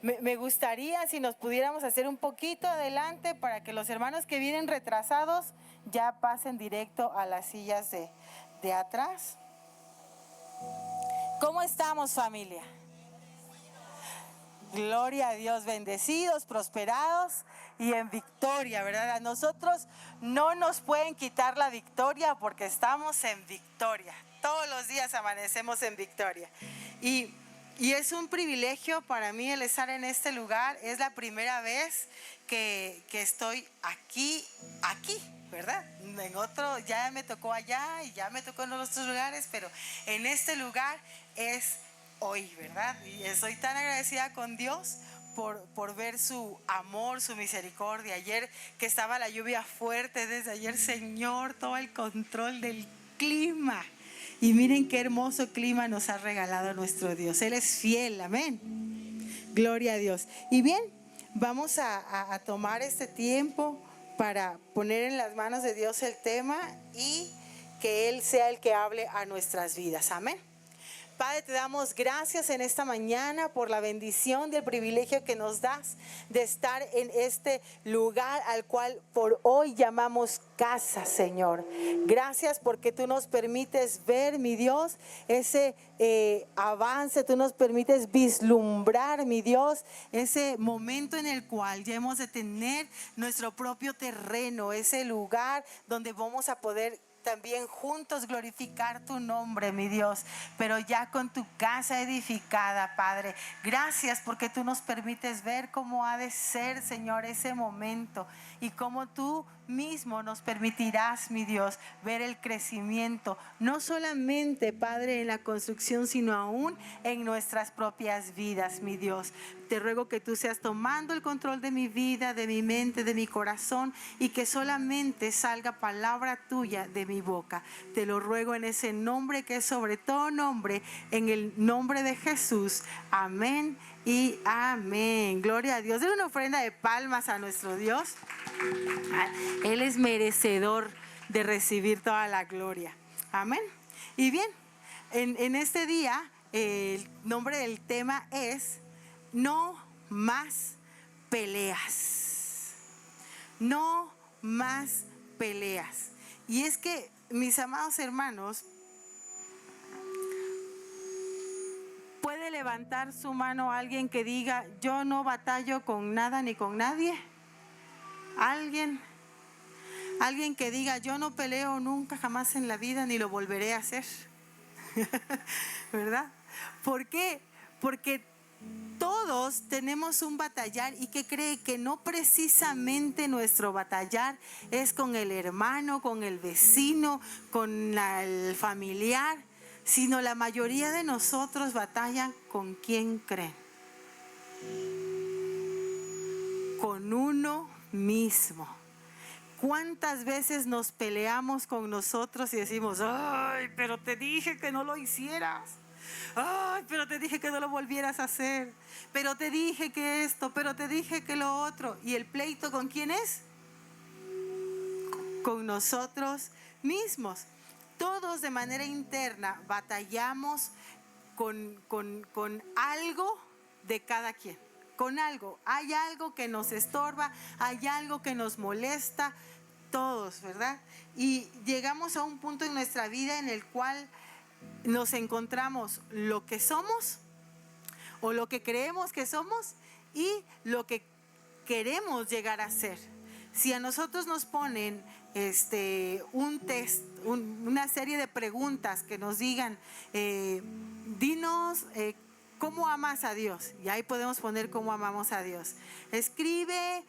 Me gustaría si nos pudiéramos hacer un poquito adelante para que los hermanos que vienen retrasados ya pasen directo a las sillas de atrás. ¿Cómo estamos, familia? Gloria a Dios, bendecidos, prosperados y en victoria, ¿verdad? A nosotros no nos pueden quitar la victoria porque estamos en victoria. Todos los días amanecemos en victoria. Y es un privilegio para mí el estar en este lugar. Es la primera vez que estoy aquí, ¿verdad? En otro, ya me tocó allá y ya me tocó en otros lugares, pero en este lugar es hoy, ¿verdad? Y estoy tan agradecida con Dios por ver su amor, su misericordia. Ayer que estaba la lluvia fuerte, desde ayer, Señor, todo el control del clima. Y miren qué hermoso clima nos ha regalado nuestro Dios. Él es fiel, amén. Gloria a Dios. Y bien, vamos a tomar este tiempo para poner en las manos de Dios el tema y que Él sea el que hable a nuestras vidas, amén. Padre, te damos gracias en esta mañana por la bendición y el privilegio que nos das de estar en este lugar al cual por hoy llamamos casa, Señor. Gracias porque tú nos permites ver, mi Dios, ese avance, tú nos permites vislumbrar, mi Dios, ese momento en el cual ya hemos de tener nuestro propio terreno, ese lugar donde vamos a poder también juntos glorificar tu nombre, mi Dios, pero ya con tu casa edificada, Padre. Gracias porque tú nos permites ver cómo ha de ser, Señor, ese momento y cómo tú mismo nos permitirás, mi Dios, ver el crecimiento, no solamente, Padre, en la construcción, sino aún en nuestras propias vidas, mi Dios. Te ruego que tú seas tomando el control de mi vida, de mi mente, de mi corazón, y que solamente salga palabra tuya de mi boca. Te lo ruego en ese nombre que es sobre todo nombre, en el nombre de Jesús. Amén y amén. Gloria a Dios. Den una ofrenda de palmas a nuestro Dios. Él es merecedor de recibir toda la gloria. Amén. Y bien, en este día el nombre del tema es no más peleas. No más peleas. Y es que, mis amados hermanos, ¿puede levantar su mano alguien que diga, yo no batallo con nada ni con nadie? ¿Alguien? Alguien que diga, yo no peleo nunca jamás en la vida ni lo volveré a hacer. ¿Verdad? ¿Por qué? Porque todos tenemos un batallar, y que cree que no precisamente nuestro batallar es con el hermano, con el vecino, con el familiar, sino la mayoría de nosotros batallan con quién creen. Con uno mismo. ¿Cuántas veces nos peleamos con nosotros y decimos, ay, pero te dije que no lo hicieras? Ay, pero te dije que no lo volvieras a hacer. Pero te dije que esto, pero te dije que lo otro. ¿Y el pleito con quién es? Con nosotros mismos. Todos de manera interna batallamos con algo de cada quien. Con algo, hay algo que nos estorba, hay algo que nos molesta, todos, ¿verdad? Y llegamos a un punto en nuestra vida en el cual nos encontramos lo que somos o lo que creemos que somos y lo que queremos llegar a ser. Si a nosotros nos ponen un test, una serie de preguntas que nos digan, dinos ¿cómo amas a Dios? Y ahí podemos poner cómo amamos a Dios. Escribe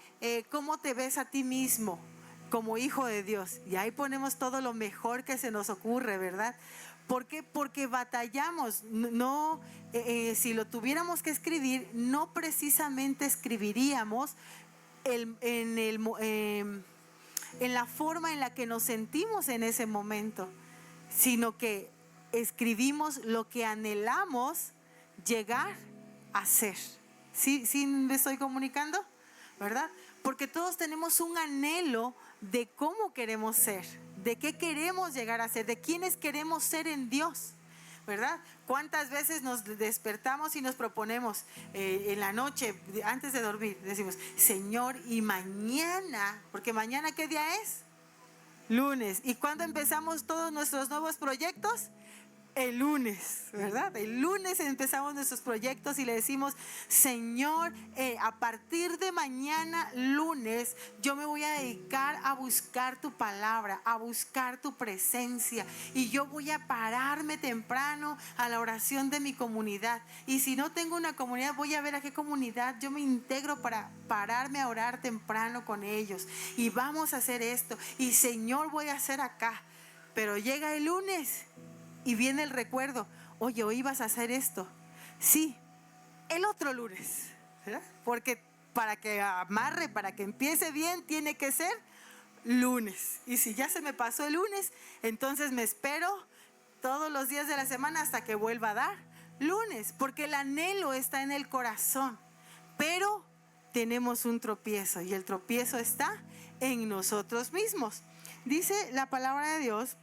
cómo te ves a ti mismo como hijo de Dios. Y ahí ponemos todo lo mejor que se nos ocurre, ¿verdad? ¿Por qué? Porque batallamos. No, si lo tuviéramos que escribir, no precisamente escribiríamos en la forma en la que nos sentimos en ese momento, sino que escribimos lo que anhelamos llegar a ser. ¿Sí me estoy comunicando? ¿Verdad? Porque todos tenemos un anhelo de cómo queremos ser, de qué queremos llegar a ser, de quiénes queremos ser en Dios. ¿verdad? ¿Cuántas veces nos despertamos y nos proponemos en la noche, antes de dormir, decimos, Señor, y mañana, porque mañana ¿qué día es? Lunes. ¿Y cuándo empezamos todos nuestros nuevos proyectos? El lunes, ¿verdad? El lunes empezamos nuestros proyectos y le decimos, Señor, a partir de mañana lunes, yo me voy a dedicar a buscar tu palabra, a buscar tu presencia, y yo voy a pararme temprano a la oración de mi comunidad. Y si no tengo una comunidad, voy a ver a qué comunidad yo me integro para pararme a orar temprano con ellos. Y vamos a hacer esto. Y Señor, voy a hacer acá. Pero llega el lunes y viene el recuerdo, oye, hoy vas a hacer esto. Sí, el otro lunes, ¿verdad? Porque para que amarre, para que empiece bien, tiene que ser lunes. Y si ya se me pasó el lunes, entonces me espero todos los días de la semana hasta que vuelva a dar lunes, porque el anhelo está en el corazón. Pero tenemos un tropiezo, y el tropiezo está en nosotros mismos. Dice la palabra de Dios.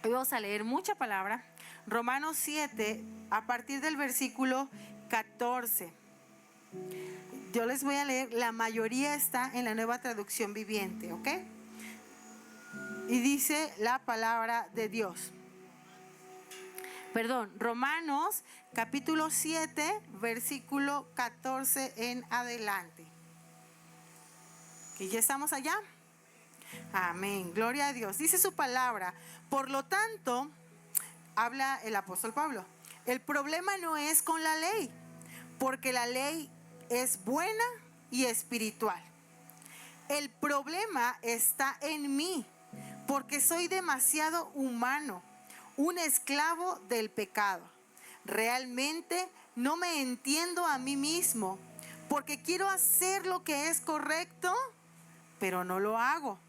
Hoy vamos a leer mucha palabra. Romanos 7, a partir del versículo 14. Yo les voy a leer, la mayoría está en la Nueva Traducción Viviente, ¿ok? Y dice la palabra de Dios. Romanos capítulo 7, versículo 14 en adelante. ¿Que ya estamos allá? Amén, gloria a Dios. Dice su palabra, por lo tanto, habla el apóstol Pablo, el problema no es con la ley, porque la ley es buena y espiritual. El problema está en mí, porque soy demasiado humano, un esclavo del pecado. Realmente no me entiendo a mí mismo, porque quiero hacer lo que es correcto, pero no lo hago.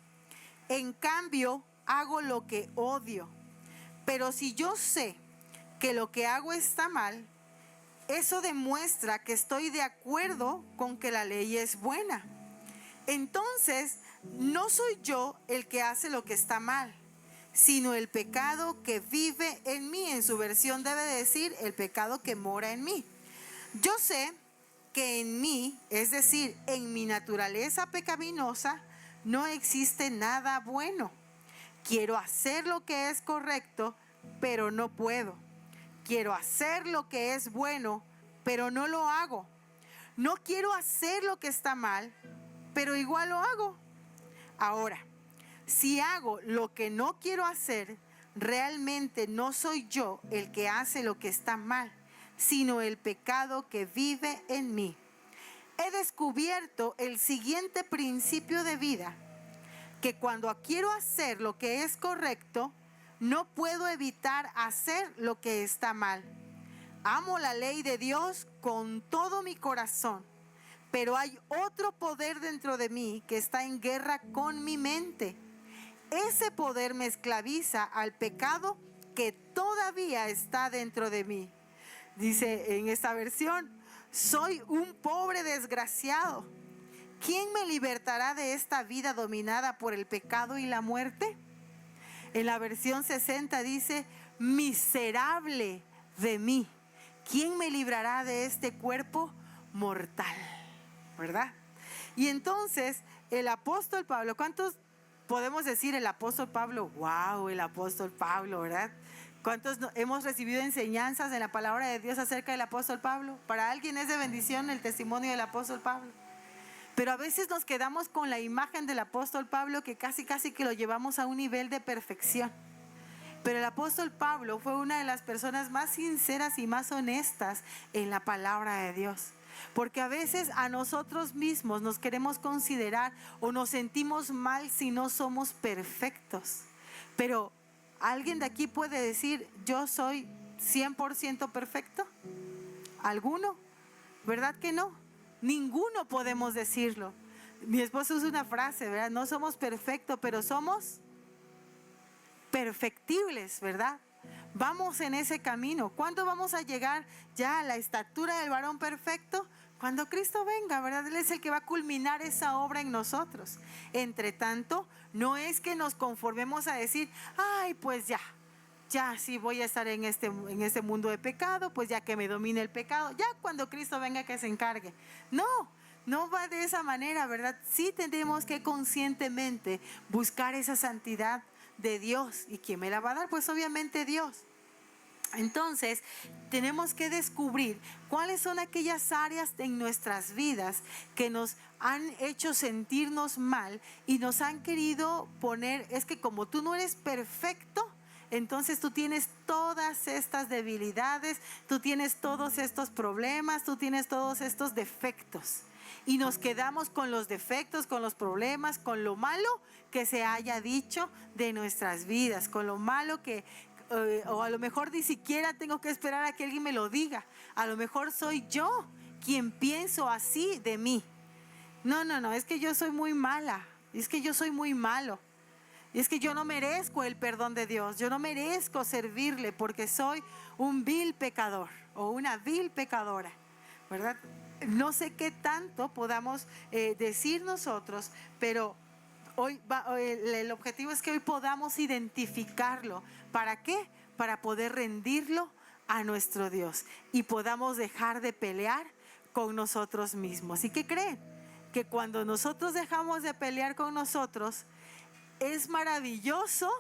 En cambio, hago lo que odio. Pero si yo sé que lo que hago está mal, eso demuestra que estoy de acuerdo con que la ley es buena. Entonces, no soy yo el que hace lo que está mal, sino el pecado que vive en mí. En su versión debe decir el pecado que mora en mí. Yo sé que en mí, es decir, en mi naturaleza pecaminosa, no existe nada bueno. Quiero hacer lo que es correcto, pero no puedo. Quiero hacer lo que es bueno, pero no lo hago. No quiero hacer lo que está mal, pero igual lo hago. Ahora, si hago lo que no quiero hacer, realmente no soy yo el que hace lo que está mal, sino el pecado que vive en mí. He descubierto el siguiente principio de vida, que cuando quiero hacer lo que es correcto, no puedo evitar hacer lo que está mal. Amo la ley de Dios con todo mi corazón, pero hay otro poder dentro de mí que está en guerra con mi mente. Ese poder me esclaviza al pecado que todavía está dentro de mí. Dice en esta versión, soy un pobre desgraciado. ¿Quién me libertará de esta vida dominada por el pecado y la muerte? En la versión 60 dice, miserable de mí. ¿Quién me librará de este cuerpo mortal? ¿Verdad? Y entonces el apóstol Pablo, ¿cuántos podemos decir el apóstol Pablo? ¡Wow! El apóstol Pablo, ¿verdad? ¿Cuántos hemos recibido enseñanzas en la palabra de Dios acerca del apóstol Pablo? Para alguien es de bendición el testimonio del apóstol Pablo. Pero a veces nos quedamos con la imagen del apóstol Pablo que casi que lo llevamos a un nivel de perfección. Pero el apóstol Pablo fue una de las personas más sinceras y más honestas en la palabra de Dios. Porque a veces a nosotros mismos nos queremos considerar o nos sentimos mal si no somos perfectos. Pero ¿alguien de aquí puede decir, yo soy 100% perfecto? ¿Alguno? ¿Verdad que no? Ninguno podemos decirlo. Mi esposo usa una frase, ¿verdad? No somos perfectos, pero somos perfectibles, ¿verdad? Vamos en ese camino. ¿Cuándo vamos a llegar ya a la estatura del varón perfecto? Cuando Cristo venga, ¿verdad? Él es el que va a culminar esa obra en nosotros. Entre tanto, no es que nos conformemos a decir, ay, pues ya ya sí voy a estar en este mundo de pecado, pues ya que me domine el pecado, ya cuando Cristo venga que se encargue. No, no va de esa manera, ¿verdad? Sí tenemos que conscientemente buscar esa santidad de Dios. ¿Y quién me la va a dar? Pues obviamente Dios. Entonces, tenemos que descubrir cuáles son aquellas áreas en nuestras vidas que nos han hecho sentirnos mal y nos han querido poner, es que como tú no eres perfecto, entonces tú tienes todas estas debilidades, tú tienes todos estos problemas, tú tienes todos estos defectos. Y nos quedamos con los defectos, con los problemas, con lo malo que se haya dicho de nuestras vidas, con lo malo que... o a lo mejor ni siquiera tengo que esperar a que alguien me lo diga. A lo mejor soy yo quien pienso así de mí. No, es que yo soy muy mala, es que yo soy muy malo. Y es que yo no merezco el perdón de Dios, yo no merezco servirle porque soy un vil pecador o una vil pecadora, ¿verdad? No sé qué tanto podamos decir nosotros, pero el objetivo es que hoy podamos identificarlo. ¿Para qué? Para poder rendirlo a nuestro Dios y podamos dejar de pelear con nosotros mismos. ¿Y qué creen? Que cuando nosotros dejamos de pelear con nosotros, es maravilloso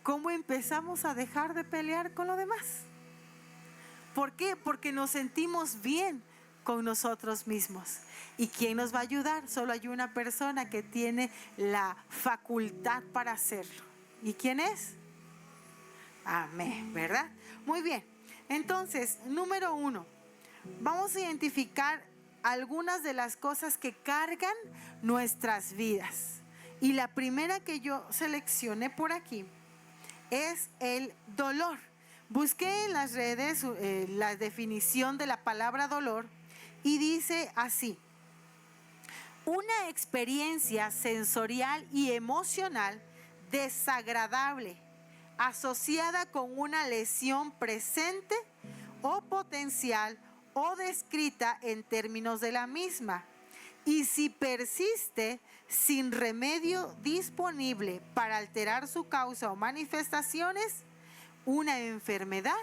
cómo empezamos a dejar de pelear con lo demás. ¿Por qué? Porque nos sentimos bien con nosotros mismos. ¿Y quién nos va a ayudar? Solo hay una persona que tiene la facultad para hacerlo. ¿Y quién es? Amén, ¿verdad? Muy bien. Entonces, número 1, vamos a identificar algunas de las cosas que cargan nuestras vidas. Y la primera que yo seleccioné por aquí es el dolor. Busqué en las redes la definición de la palabra dolor y dice así: una experiencia sensorial y emocional desagradable asociada con una lesión presente o potencial o descrita en términos de la misma. Y si persiste sin remedio disponible para alterar su causa o manifestaciones, una enfermedad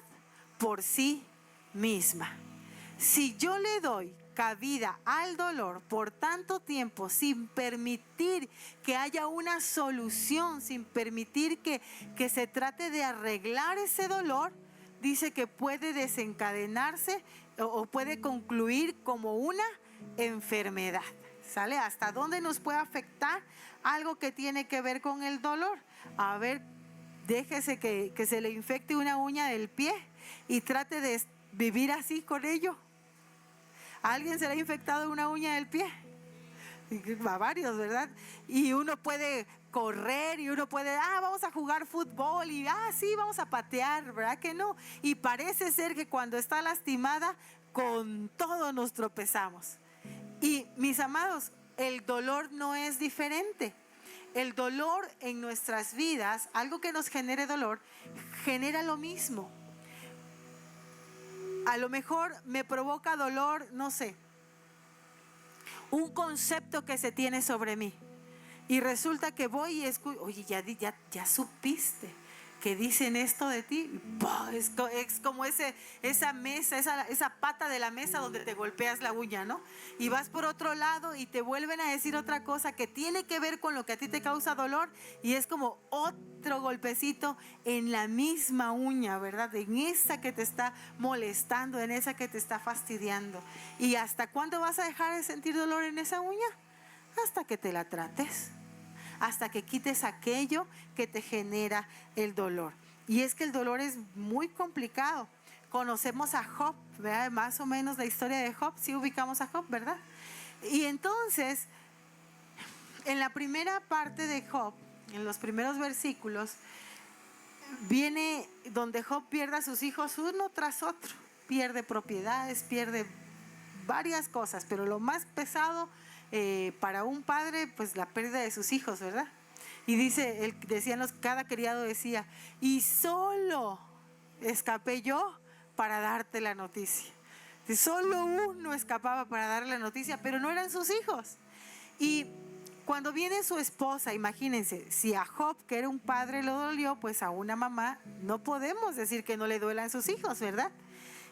por sí misma. Si yo le doy cabida al dolor por tanto tiempo sin permitir que haya una solución, sin permitir que se trate de arreglar ese dolor, dice que puede desencadenarse o puede concluir como una enfermedad. ¿Sale? ¿Hasta dónde nos puede afectar algo que tiene que ver con el dolor? A ver, déjese que se le infecte una uña del pie y trate de vivir así con ello. ¿A alguien se le ha infectado una uña del pie? A varios, ¿verdad? Y uno puede correr y uno puede, vamos a jugar fútbol y, sí, vamos a patear, ¿verdad que no? Y parece ser que cuando está lastimada, con todo nos tropezamos. Y mis amados, el dolor no es diferente. El dolor en nuestras vidas, algo que nos genere dolor, genera lo mismo. A lo mejor me provoca dolor, no sé, un concepto que se tiene sobre mí. Y resulta que voy y escucho, oye, ya supiste que dicen esto de ti. Es como esa mesa, esa pata de la mesa donde te golpeas la uña, ¿no? Y vas por otro lado y te vuelven a decir otra cosa que tiene que ver con lo que a ti te causa dolor y es como otro golpecito en la misma uña, ¿verdad? En esa que te está molestando, en esa que te está fastidiando. ¿Y hasta cuándo vas a dejar de sentir dolor en esa uña? Hasta que te la trates. Hasta que quites aquello que te genera el dolor. Y es que el dolor es muy complicado. Conocemos a Job, ¿verdad? Más o menos la historia de Job, sí ubicamos a Job, ¿verdad? Y entonces, en la primera parte de Job, en los primeros versículos, viene donde Job pierde a sus hijos uno tras otro. Pierde propiedades, pierde varias cosas, pero lo más pesado para un padre, pues la pérdida de sus hijos, ¿verdad? Y dice, cada criado decía, y solo escapé yo para darte la noticia. Solo uno escapaba para darle la noticia, pero no eran sus hijos. Y Cuando viene su esposa, imagínense, si a Job, que era un padre, lo dolió, pues a una mamá no podemos decir que no le duelan sus hijos, ¿verdad?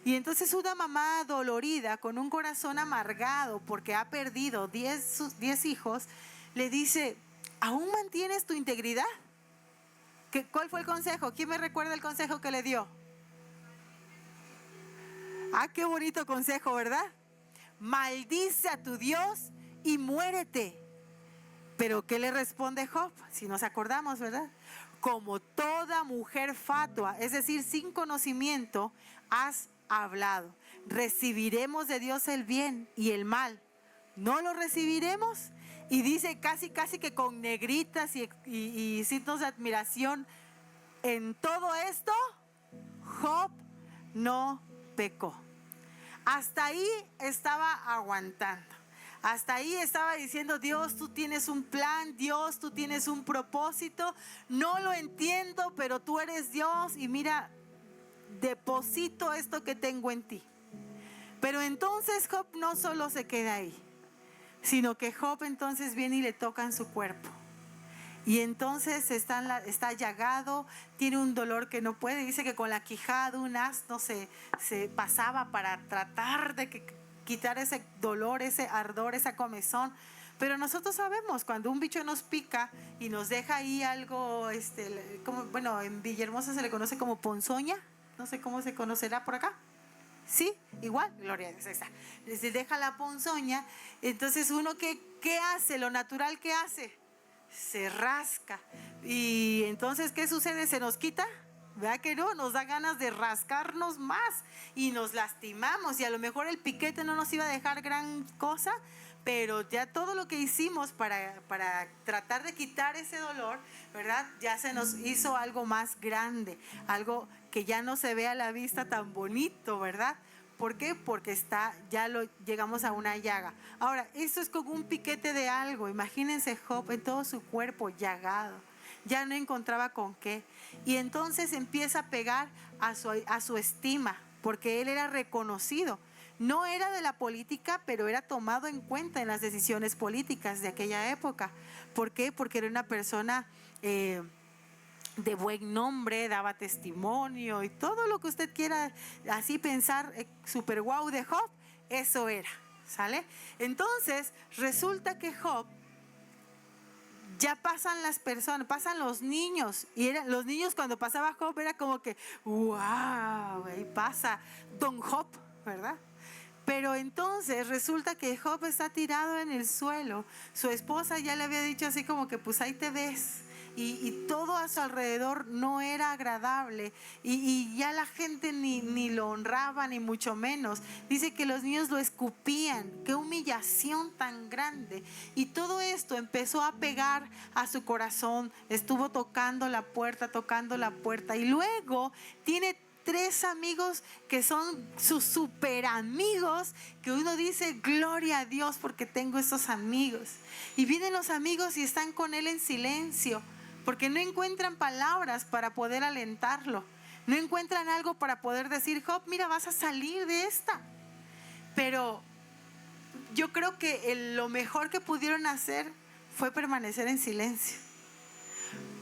Y entonces una mamá dolorida, con un corazón amargado porque ha perdido 10 hijos, le dice, ¿aún mantienes tu integridad? ¿Cuál fue el consejo? ¿Quién me recuerda el consejo que le dio? Ah, qué bonito consejo, ¿verdad? Maldice a tu Dios y muérete. Pero ¿qué le responde Job? Si nos acordamos, ¿verdad? Como toda mujer fatua, es decir, sin conocimiento, has hablado. Recibiremos de Dios el bien y el mal. ¿No lo recibiremos? Y dice casi que con negritas y signos de admiración, en todo esto, Job no pecó. Hasta ahí estaba aguantando. Hasta ahí estaba diciendo, Dios, tú tienes un plan, Dios, tú tienes un propósito. No lo entiendo, pero tú eres Dios y mira, deposito esto que tengo en ti. Pero entonces Job no solo se queda ahí, sino que Job entonces viene y le toca en su cuerpo. Y entonces está llagado, tiene un dolor que no puede. Dice que con la quijada de un asno se pasaba para tratar de quitar ese dolor, ese ardor, esa comezón. Pero nosotros sabemos, cuando un bicho nos pica y nos deja ahí algo, bueno, en Villahermosa se le conoce como ponzoña, no sé cómo se conocerá por acá. Sí, igual, gloria a Dios, ahí está. Se deja la ponzoña, entonces uno ¿qué hace? Lo natural que hace, se rasca. Y entonces, ¿qué sucede? ¿Se nos quita? ¿Verdad que no? Nos da ganas de rascarnos más y nos lastimamos, y a lo mejor el piquete no nos iba a dejar gran cosa, pero ya todo lo que hicimos para tratar de quitar ese dolor, ¿verdad? Ya se nos hizo algo más grande, algo que ya no se ve a la vista tan bonito, ¿verdad? ¿Por qué? Porque llegamos a una llaga. Ahora, esto es como un piquete de algo. Imagínense Job en todo su cuerpo llagado. Ya no encontraba con qué. Y entonces empieza a pegar a su estima, porque él era reconocido. No era de la política, pero era tomado en cuenta en las decisiones políticas de aquella época. ¿Por qué? Porque era una persona de buen nombre, daba testimonio y todo lo que usted quiera así pensar, super guau de Job, eso era, ¿sale? Entonces resulta que Job, ya pasan las personas, pasan los niños, y los niños cuando pasaba Job era como que wow, ahí pasa Don Job, ¿verdad? Pero entonces resulta que Job está tirado en el suelo. Su esposa ya le había dicho así como que pues ahí te ves. Y todo a su alrededor no era agradable. Y ya la gente ni lo honraba, ni mucho menos. Dice que los niños lo escupían. Qué humillación tan grande. Y todo esto empezó a pegar a su corazón. Estuvo tocando la puerta. Y luego tiene 3 amigos que son sus super amigos, que uno dice gloria a Dios porque tengo esos amigos. Y vienen los amigos y están con él en silencio, porque no encuentran palabras para poder alentarlo, no encuentran algo para poder decir, Job, mira, vas a salir de esta. Pero yo creo que lo mejor que pudieron hacer fue permanecer en silencio,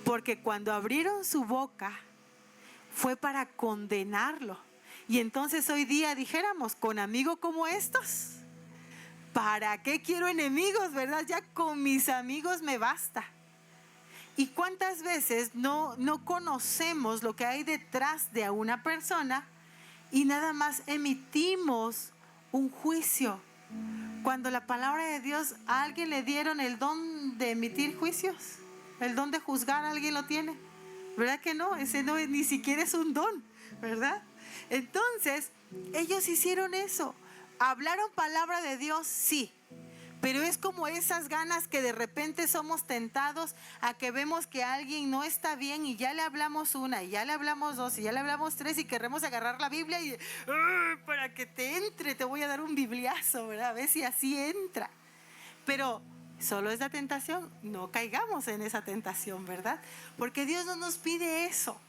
porque cuando abrieron su boca fue para condenarlo. Y entonces hoy día dijéramos, con amigos como estos, ¿para qué quiero enemigos, verdad? Ya con mis amigos me basta. ¿Y cuántas veces no conocemos lo que hay detrás de una persona y nada más emitimos un juicio? Cuando la palabra de Dios, a alguien le dieron el don de emitir juicios, el don de juzgar, ¿alguien lo tiene? ¿Verdad que no? Ese no ni siquiera es un don, ¿verdad? Entonces, ellos hicieron eso. ¿Hablaron palabra de Dios? Sí. Pero es como esas ganas que de repente somos tentados a que vemos que alguien no está bien y ya le hablamos una, y ya le hablamos dos, y ya le hablamos tres, y queremos agarrar la Biblia y para que te entre, te voy a dar un bibliazo, ¿verdad? A ver si así entra. Pero solo es la tentación, no caigamos en esa tentación, ¿verdad? Porque Dios no nos pide eso.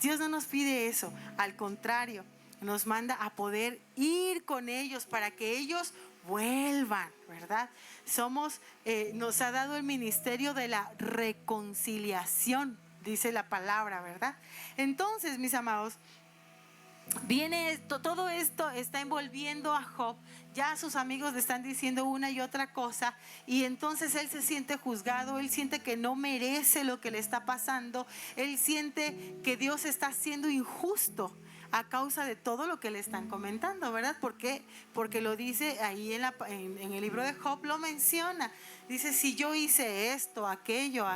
Dios no nos pide eso, al contrario, nos manda a poder ir con ellos para que ellos vuelvan, ¿verdad? Nos ha dado el ministerio de la reconciliación, dice la palabra, ¿verdad? Entonces, mis amados, todo esto está envolviendo a Job. Ya sus amigos le están diciendo una y otra cosa, y entonces él se siente juzgado, él siente que no merece lo que le está pasando, él siente que Dios está siendo injusto a causa de todo lo que le están comentando, ¿verdad? ¿Por qué? Porque lo dice ahí en el libro de Job, lo menciona. Dice, si yo hice esto, aquello,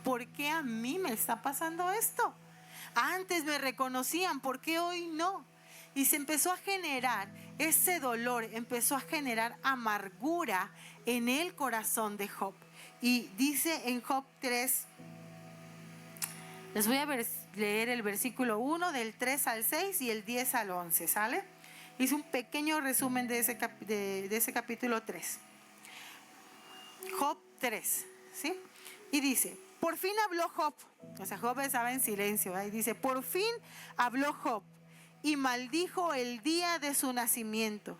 ¿por qué a mí me está pasando esto? Antes me reconocían, ¿por qué hoy no? Y se empezó a generar ese dolor, empezó a generar amargura en el corazón de Job. Y dice en Job 3, les voy a leer el versículo 1 del 3 al 6 y el 10 al 11, ¿sale? Hice un pequeño resumen de ese capítulo 3. Job 3, ¿sí? Y dice, por fin habló Job. O sea, Job estaba en silencio, ¿eh? Y dice, por fin habló Job y maldijo el día de su nacimiento.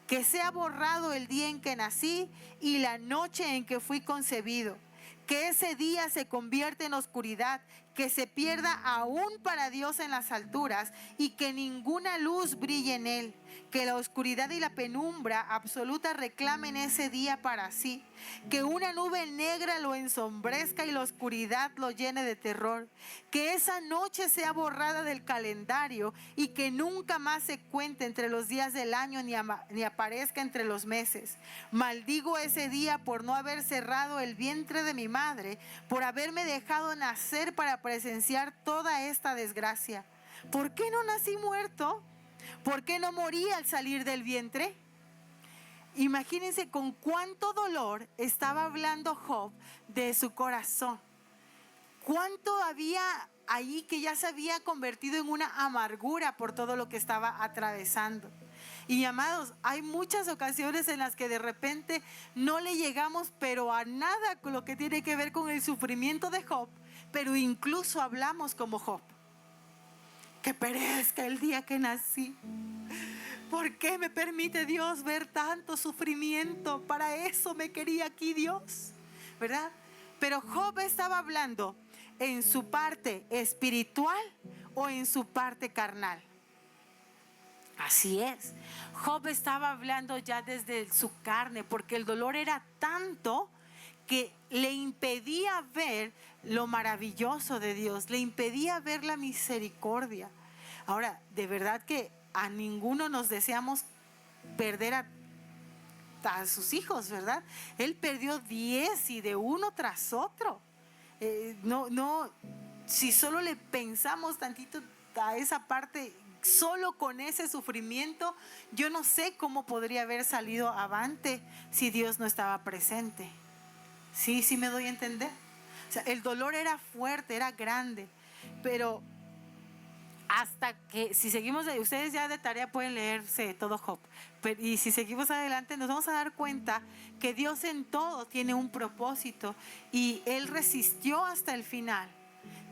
Que sea borrado el día en que nací y la noche en que fui concebido. Que ese día se convierta en oscuridad, que se pierda aún para Dios en las alturas y que ninguna luz brille en él. Que la oscuridad y la penumbra absoluta reclamen ese día para sí. Que una nube negra lo ensombrezca y la oscuridad lo llene de terror. Que esa noche sea borrada del calendario y que nunca más se cuente entre los días del año ni aparezca entre los meses. Maldigo ese día por no haber cerrado el vientre de mi madre, por haberme dejado nacer para presenciar toda esta desgracia. ¿Por qué no nací muerto? ¿Por qué no morí al salir del vientre? Imagínense con cuánto dolor estaba hablando Job de su corazón. Cuánto había ahí que ya se había convertido en una amargura por todo lo que estaba atravesando. Y amados, hay muchas ocasiones en las que de repente no le llegamos pero a nada con lo que tiene que ver con el sufrimiento de Job, pero incluso hablamos como Job. Que perezca el día que nací. ¿Por qué me permite Dios ver tanto sufrimiento? Para eso me quería aquí Dios, ¿verdad? Pero Job estaba hablando en su parte espiritual o en su parte carnal. Así es. Job estaba hablando ya desde su carne, porque el dolor era tanto que le impedía ver lo maravilloso de Dios, le impedía ver la misericordia. Ahora, de verdad que a ninguno nos deseamos perder a sus hijos, ¿verdad? Él perdió 10 y de uno tras otro. Si solo le pensamos tantito a esa parte, solo con ese sufrimiento, yo no sé cómo podría haber salido avante si Dios no estaba presente. Sí me doy a entender. O sea, el dolor era fuerte, era grande, pero hasta que, si seguimos, ustedes ya de tarea pueden leerse todo Job, y si seguimos adelante nos vamos a dar cuenta que Dios en todo tiene un propósito, y Él resistió hasta el final,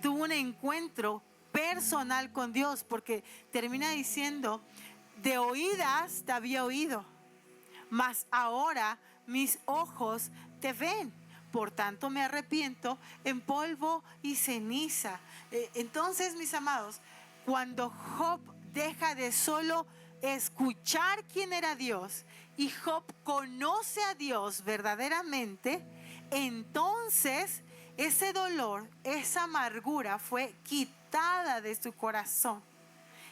tuvo un encuentro personal con Dios, porque termina diciendo, de oídas te había oído, mas ahora mis ojos te ven. Por tanto me arrepiento en polvo y ceniza. Entonces, mis amados, cuando Job deja de solo escuchar quién era Dios y Job conoce a Dios verdaderamente, entonces ese dolor, esa amargura fue quitada de su corazón.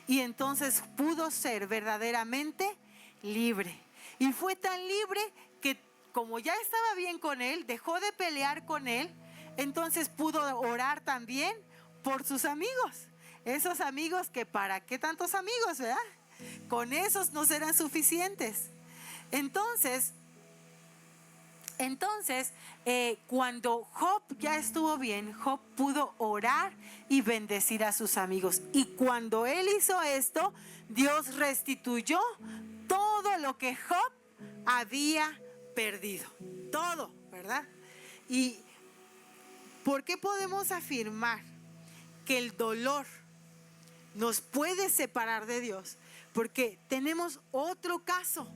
Y entonces pudo ser verdaderamente libre. Y fue tan libre que, como ya estaba bien con él, dejó de pelear con él, entonces pudo orar también por sus amigos. Esos amigos que, ¿para qué tantos amigos, verdad? Con esos no serán suficientes. Entonces, cuando Job ya estuvo bien, Job pudo orar y bendecir a sus amigos. Y cuando él hizo esto, Dios restituyó todo lo que Job había perdido. Todo, ¿verdad? ¿Y por qué podemos afirmar que el dolor nos puede separar de Dios, porque tenemos otro caso.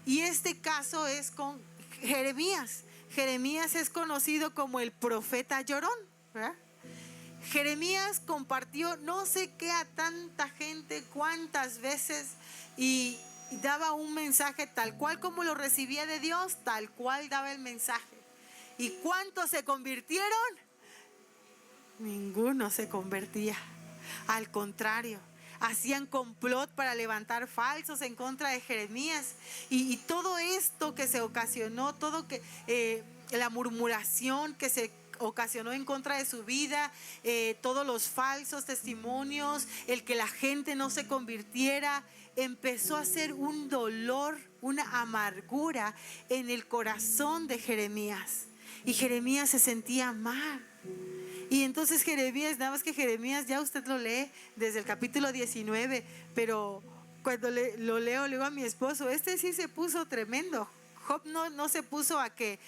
Y este caso es con Jeremías. Jeremías es conocido como el profeta llorón, ¿verdad? Jeremías compartió no sé qué a tanta gente, cuántas veces, y daba un mensaje tal cual como lo recibía de Dios, tal cual daba el mensaje. ¿Y cuántos se convirtieron? Ninguno se convertía. Al contrario, hacían complot para levantar falsos en contra de Jeremías. Y todo esto que se ocasionó, la murmuración que se ocasionó en contra de su vida, todos los falsos testimonios, el que la gente no se convirtiera, empezó a ser un dolor, una amargura en el corazón de Jeremías. Y Jeremías se sentía mal. Y entonces Jeremías, nada más que Jeremías, ya usted lo lee desde el capítulo 19, pero cuando lo leo, le digo a mi esposo, este sí se puso tremendo. Job no se puso a que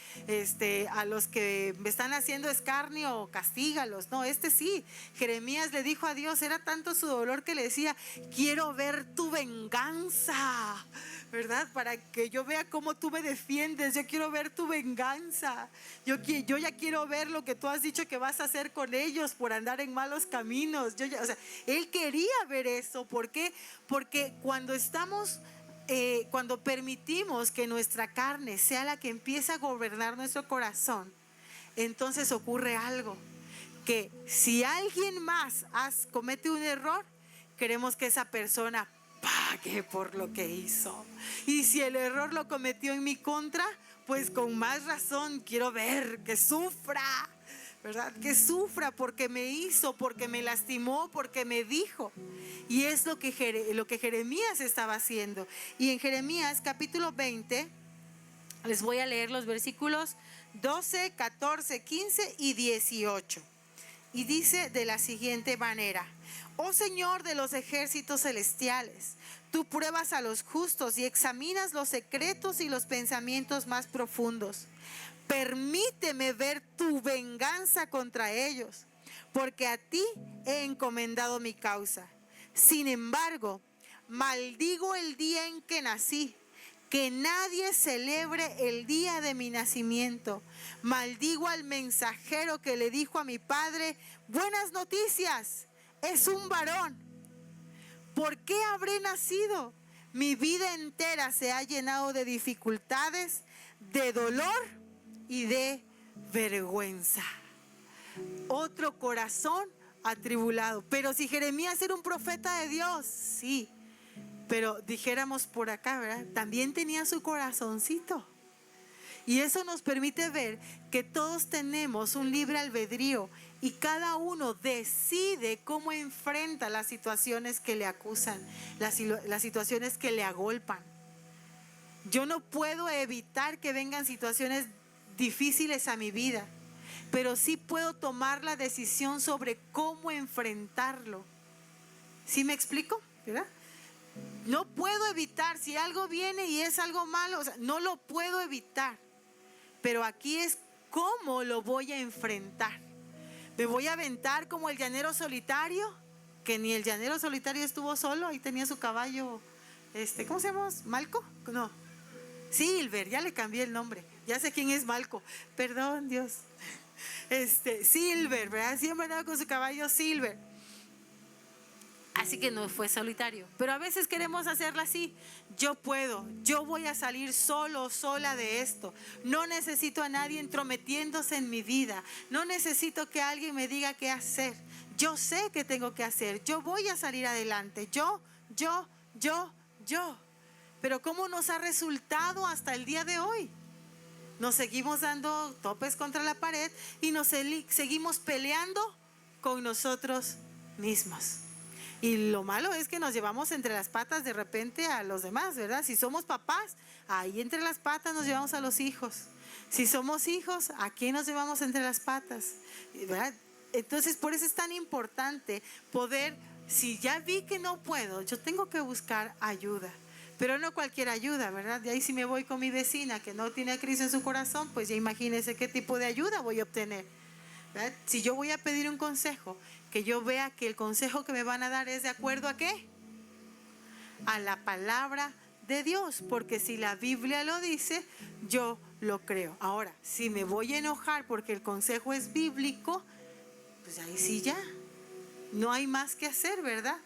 a los que me están haciendo escarnio, castígalos. No, sí. Jeremías le dijo a Dios, era tanto su dolor que le decía, quiero ver tu venganza, ¿verdad? Para que yo vea cómo tú me defiendes. Yo quiero ver tu venganza. Yo ya quiero ver lo que tú has dicho que vas a hacer con ellos por andar en malos caminos. Él quería ver eso. ¿Por qué? Porque cuando permitimos que nuestra carne sea la que empieza a gobernar nuestro corazón, entonces ocurre algo, que si alguien más comete un error, queremos que esa persona pague por lo que hizo. Y si el error lo cometió en mi contra, pues con más razón quiero ver que sufra, ¿verdad? Que sufra porque me hizo, porque me lastimó, porque me dijo. Y es lo que Jeremías estaba haciendo. Y en Jeremías capítulo 20, les voy a leer los versículos 12, 14, 15 y 18. Y dice de la siguiente manera: oh Señor de los ejércitos celestiales, tú pruebas a los justos y examinas los secretos y los pensamientos más profundos. Permíteme ver tu venganza contra ellos, porque a ti he encomendado mi causa. Sin embargo, maldigo el día en que nací, que nadie celebre el día de mi nacimiento. Maldigo al mensajero que le dijo a mi padre, buenas noticias, es un varón. ¿Por qué habré nacido? Mi vida entera se ha llenado de dificultades, de dolor y de vergüenza. Otro corazón atribulado. Pero si Jeremías era un profeta de Dios, sí, pero dijéramos por acá, ¿verdad? También tenía su corazoncito. Y eso nos permite ver que todos tenemos un libre albedrío y cada uno decide cómo enfrenta las situaciones que le acusan, las situaciones que le agolpan. Yo no puedo evitar que vengan situaciones difíciles a mi vida, pero sí puedo tomar la decisión sobre cómo enfrentarlo. ¿Sí me explico? ¿Verdad? No puedo evitar, si algo viene y es algo malo, no lo puedo evitar. Pero aquí es cómo lo voy a enfrentar. ¿Me voy a aventar como el llanero solitario? Que ni el llanero solitario estuvo solo, ahí tenía su caballo, ¿cómo se llama? ¿Malco? No, Silver, ya le cambié el nombre, ya sé quién es Malco, perdón Dios. Silver, ¿verdad? Siempre andaba con su caballo Silver. Así que no fue solitario. Pero a veces queremos hacerla así. Yo puedo, yo voy a salir solo, sola de esto. No necesito a nadie entrometiéndose en mi vida. No necesito que alguien me diga qué hacer. Yo sé qué tengo que hacer. Yo voy a salir adelante. Yo. Pero ¿cómo nos ha resultado hasta el día de hoy? Nos seguimos dando topes contra la pared y nos seguimos peleando con nosotros mismos. Y lo malo es que nos llevamos entre las patas de repente a los demás, ¿verdad? Si somos papás, ahí entre las patas nos llevamos a los hijos. Si somos hijos, ¿a quién nos llevamos entre las patas? ¿Verdad? Entonces, por eso es tan importante poder, si ya vi que no puedo, yo tengo que buscar ayuda. Pero no cualquier ayuda, ¿verdad? De ahí si me voy con mi vecina que no tiene a Cristo en su corazón, pues ya imagínense qué tipo de ayuda voy a obtener. ¿verdad? Si yo voy a pedir un consejo, que yo vea que el consejo que me van a dar es de acuerdo a ¿qué? A la palabra de Dios, porque si la Biblia lo dice, yo lo creo. Ahora, si me voy a enojar porque el consejo es bíblico, pues ahí sí ya, no hay más que hacer, ¿verdad?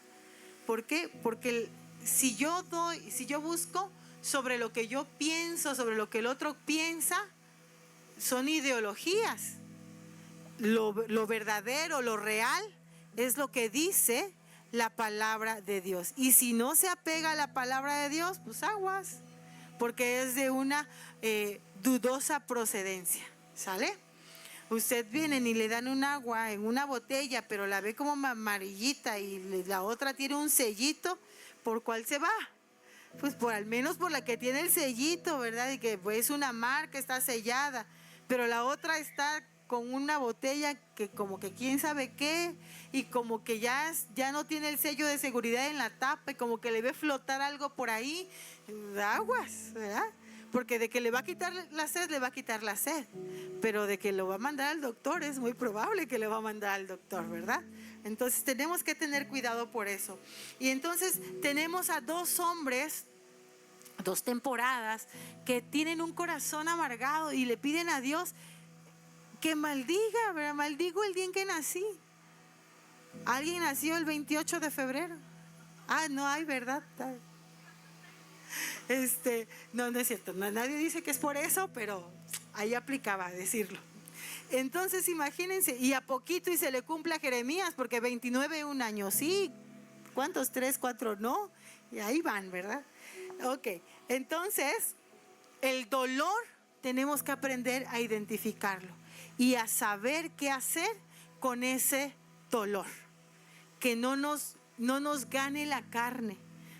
¿Por qué? Porque si yo busco sobre lo que yo pienso, sobre lo que el otro piensa, son ideologías. Lo verdadero, lo real, es lo que dice la palabra de Dios. Y si no se apega a la palabra de Dios, pues aguas, porque es de una dudosa procedencia, ¿sale? Usted viene y le dan un agua en una botella, pero la ve como amarillita y la otra tiene un sellito, ¿por cuál se va? Pues al menos por la que tiene el sellito, ¿verdad? Y que pues, es una marca, está sellada, pero la otra está con una botella que como que quién sabe qué, y como que ya no tiene el sello de seguridad en la tapa, y como que le ve flotar algo por ahí, aguas, ¿verdad? Porque de que le va a quitar la sed, le va a quitar la sed, pero de que lo va a mandar al doctor, es muy probable que le va a mandar al doctor, ¿verdad? Entonces tenemos que tener cuidado por eso. Y entonces tenemos a dos hombres, 2 temporadas, que tienen un corazón amargado y le piden a Dios que maldiga, ¿verdad? Maldigo el día en que nací. ¿Alguien nació el 28 de febrero? No hay, ¿verdad? No es cierto, nadie dice que es por eso, pero ahí aplicaba decirlo. Entonces imagínense, y a poquito y se le cumple a Jeremías, porque 29 un año sí, ¿cuántos? 3, 4 no, y ahí van, ¿verdad? Ok, entonces el dolor tenemos que aprender a identificarlo y a saber qué hacer con ese dolor, que no nos gane la carne,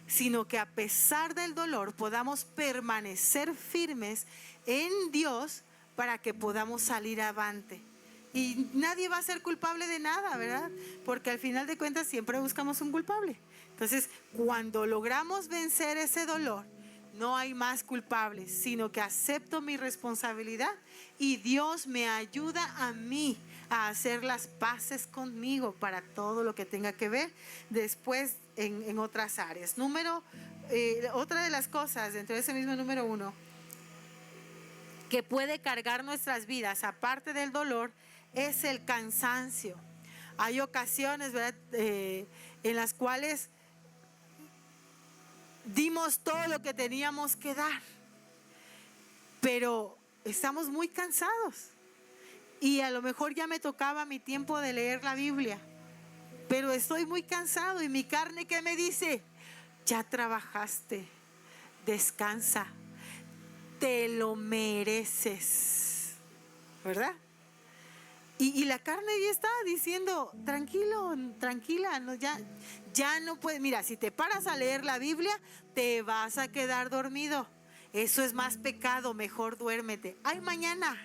sino que a pesar del dolor podamos permanecer firmes en Dios para que podamos salir avante. Y nadie va a ser culpable de nada, ¿verdad? Porque al final de cuentas siempre buscamos un culpable. Entonces, cuando logramos vencer ese dolor, no hay más culpables, sino que acepto mi responsabilidad y Dios me ayuda a mí a hacer las paces conmigo para todo lo que tenga que ver después en otras áreas. Otra de las cosas dentro de ese mismo número 1 que puede cargar nuestras vidas, aparte del dolor, es el cansancio. Hay ocasiones, ¿verdad?, en las cuales dimos todo lo que teníamos que dar, pero estamos muy cansados y a lo mejor ya me tocaba mi tiempo de leer la Biblia, pero estoy muy cansado y mi carne, ¿qué me dice? Ya trabajaste, descansa, te lo mereces, ¿verdad? Y la carne ya está diciendo, tranquilo, tranquila, no, ya no puedes. Mira, si te paras a leer la Biblia, te vas a quedar dormido. Eso es más pecado, mejor duérmete. Ay, mañana.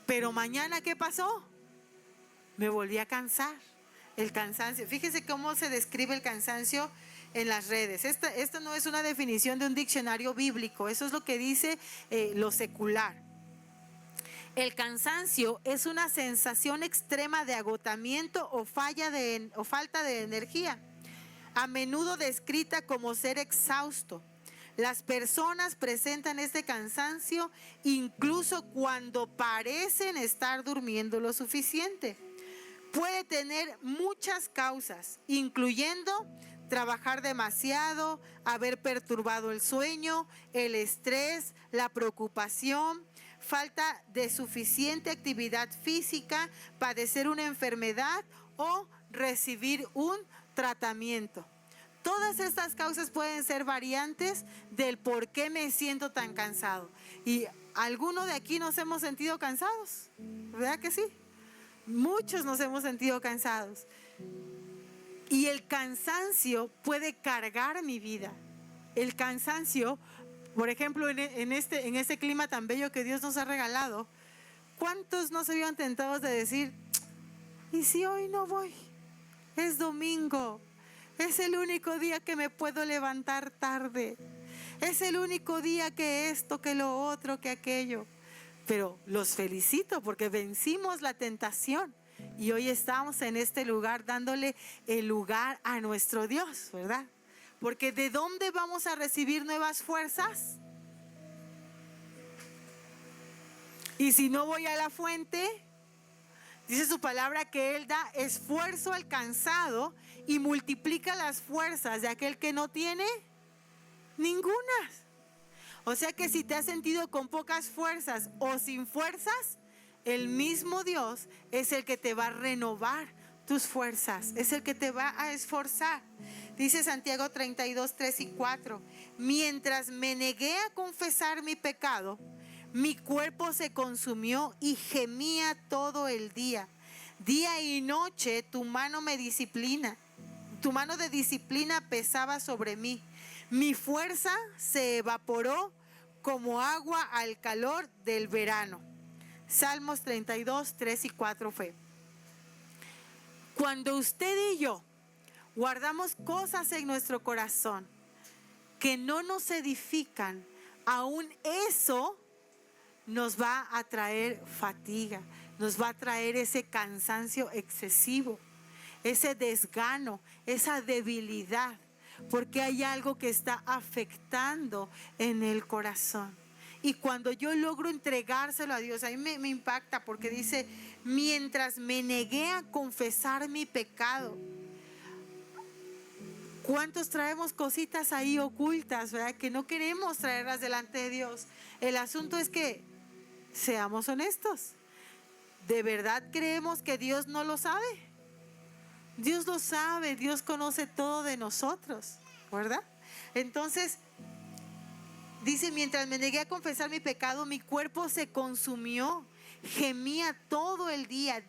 Pero mañana, ¿qué pasó? Me volví a cansar. El cansancio. Fíjense cómo se describe el cansancio en las redes. Esta no es una definición de un diccionario bíblico. Eso es lo que dice lo secular. El cansancio es una sensación extrema de agotamiento o falta de energía, a menudo descrita como ser exhausto. Las personas presentan este cansancio incluso cuando parecen estar durmiendo lo suficiente. Puede tener muchas causas, incluyendo trabajar demasiado, haber perturbado el sueño, el estrés, la preocupación, falta de suficiente actividad física, padecer una enfermedad o recibir un tratamiento. Todas estas causas pueden ser variantes del por qué me siento tan cansado. Y algunos de aquí nos hemos sentido cansados, ¿verdad que sí? Muchos nos hemos sentido cansados. Y el cansancio puede cargar mi vida. El cansancio, por ejemplo, en este clima tan bello que Dios nos ha regalado, ¿cuántos no se vieron tentados de decir, ¿y si hoy no voy? Es domingo, es el único día que me puedo levantar tarde, es el único día que esto, que lo otro, que aquello. pero los felicito porque vencimos la tentación y hoy estamos en este lugar dándole el lugar a nuestro Dios, ¿verdad? Porque ¿de dónde vamos a recibir nuevas fuerzas? Y si no voy a la fuente, dice su palabra que Él da esfuerzo al cansado y multiplica las fuerzas de aquel que no tiene ninguna. O sea que si te has sentido con pocas fuerzas o sin fuerzas, el mismo Dios es el que te va a renovar tus fuerzas, es el que te va a esforzar. Dice Santiago 32, 3 y 4, mientras me negué a confesar mi pecado, mi cuerpo se consumió y gemía todo el día. Día y noche tu mano me disciplina, tu mano de disciplina pesaba sobre mí. Mi fuerza se evaporó como agua al calor del verano. Salmos 32, 3 y 4 fue. Cuando usted y yo guardamos cosas en nuestro corazón que no nos edifican, aún eso nos va a traer fatiga, nos va a traer ese cansancio excesivo, ese desgano, esa debilidad, porque hay algo que está afectando en el corazón. Y cuando yo logro entregárselo a Dios, a mí me impacta porque dice, mientras me negué a confesar mi pecado. ¿Cuántos traemos cositas ahí ocultas, verdad? Que no queremos traerlas delante de Dios. El asunto es que seamos honestos. ¿De verdad creemos que Dios no lo sabe? Dios lo sabe, Dios conoce todo de nosotros, ¿verdad? Entonces, dice, mientras me negué a confesar mi pecado, mi cuerpo se consumió, gemía todo el día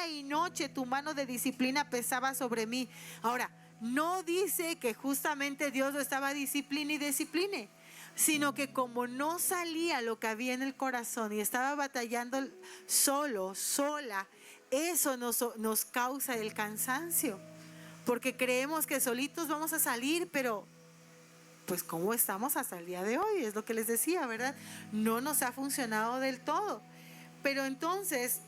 y noche tu mano de disciplina pesaba sobre mí. Ahora, no dice que justamente Dios lo estaba discipline, sino que como no salía lo que había en el corazón y estaba batallando sola, eso nos causa el cansancio, porque creemos que solitos vamos a salir, pero pues ¿cómo estamos hasta el día de hoy? Es lo que les decía, ¿verdad? No nos ha funcionado del todo. Pero entonces,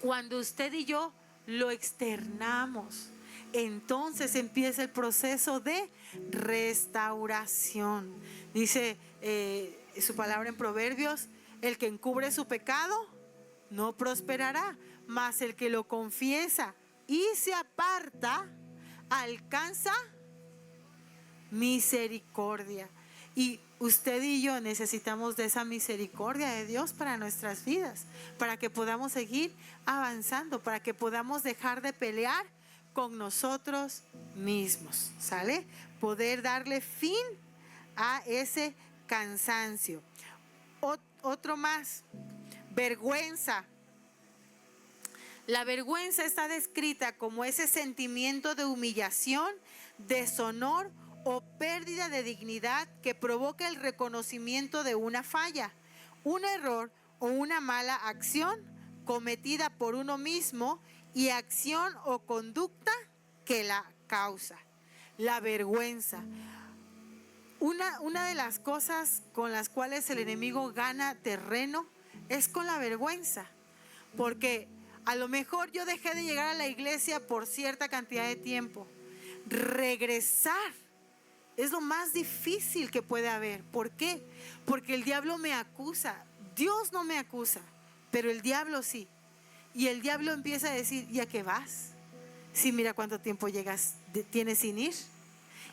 cuando usted y yo lo externamos, entonces empieza el proceso de restauración. Dice su palabra en Proverbios, el que encubre su pecado no prosperará, mas el que lo confiesa y se aparta alcanza misericordia. Y usted y yo necesitamos de esa misericordia de Dios para nuestras vidas, para que podamos seguir avanzando, para que podamos dejar de pelear con nosotros mismos, ¿sale? Poder darle fin a ese cansancio. Otro más, vergüenza. La vergüenza está descrita como ese sentimiento de humillación, deshonor o pérdida de dignidad que provoca el reconocimiento de una falla, un error o una mala acción cometida por uno mismo y acción o conducta que la causa. La vergüenza. Una de las cosas con las cuales el enemigo gana terreno es con la vergüenza, porque a lo mejor yo dejé de llegar a la iglesia por cierta cantidad de tiempo. Regresar es lo más difícil que puede haber. ¿Por qué? Porque el diablo me acusa. Dios no me acusa, pero el diablo sí. Y el diablo empieza a decir, ¿y a qué vas? Sí, mira cuánto tiempo tienes sin ir.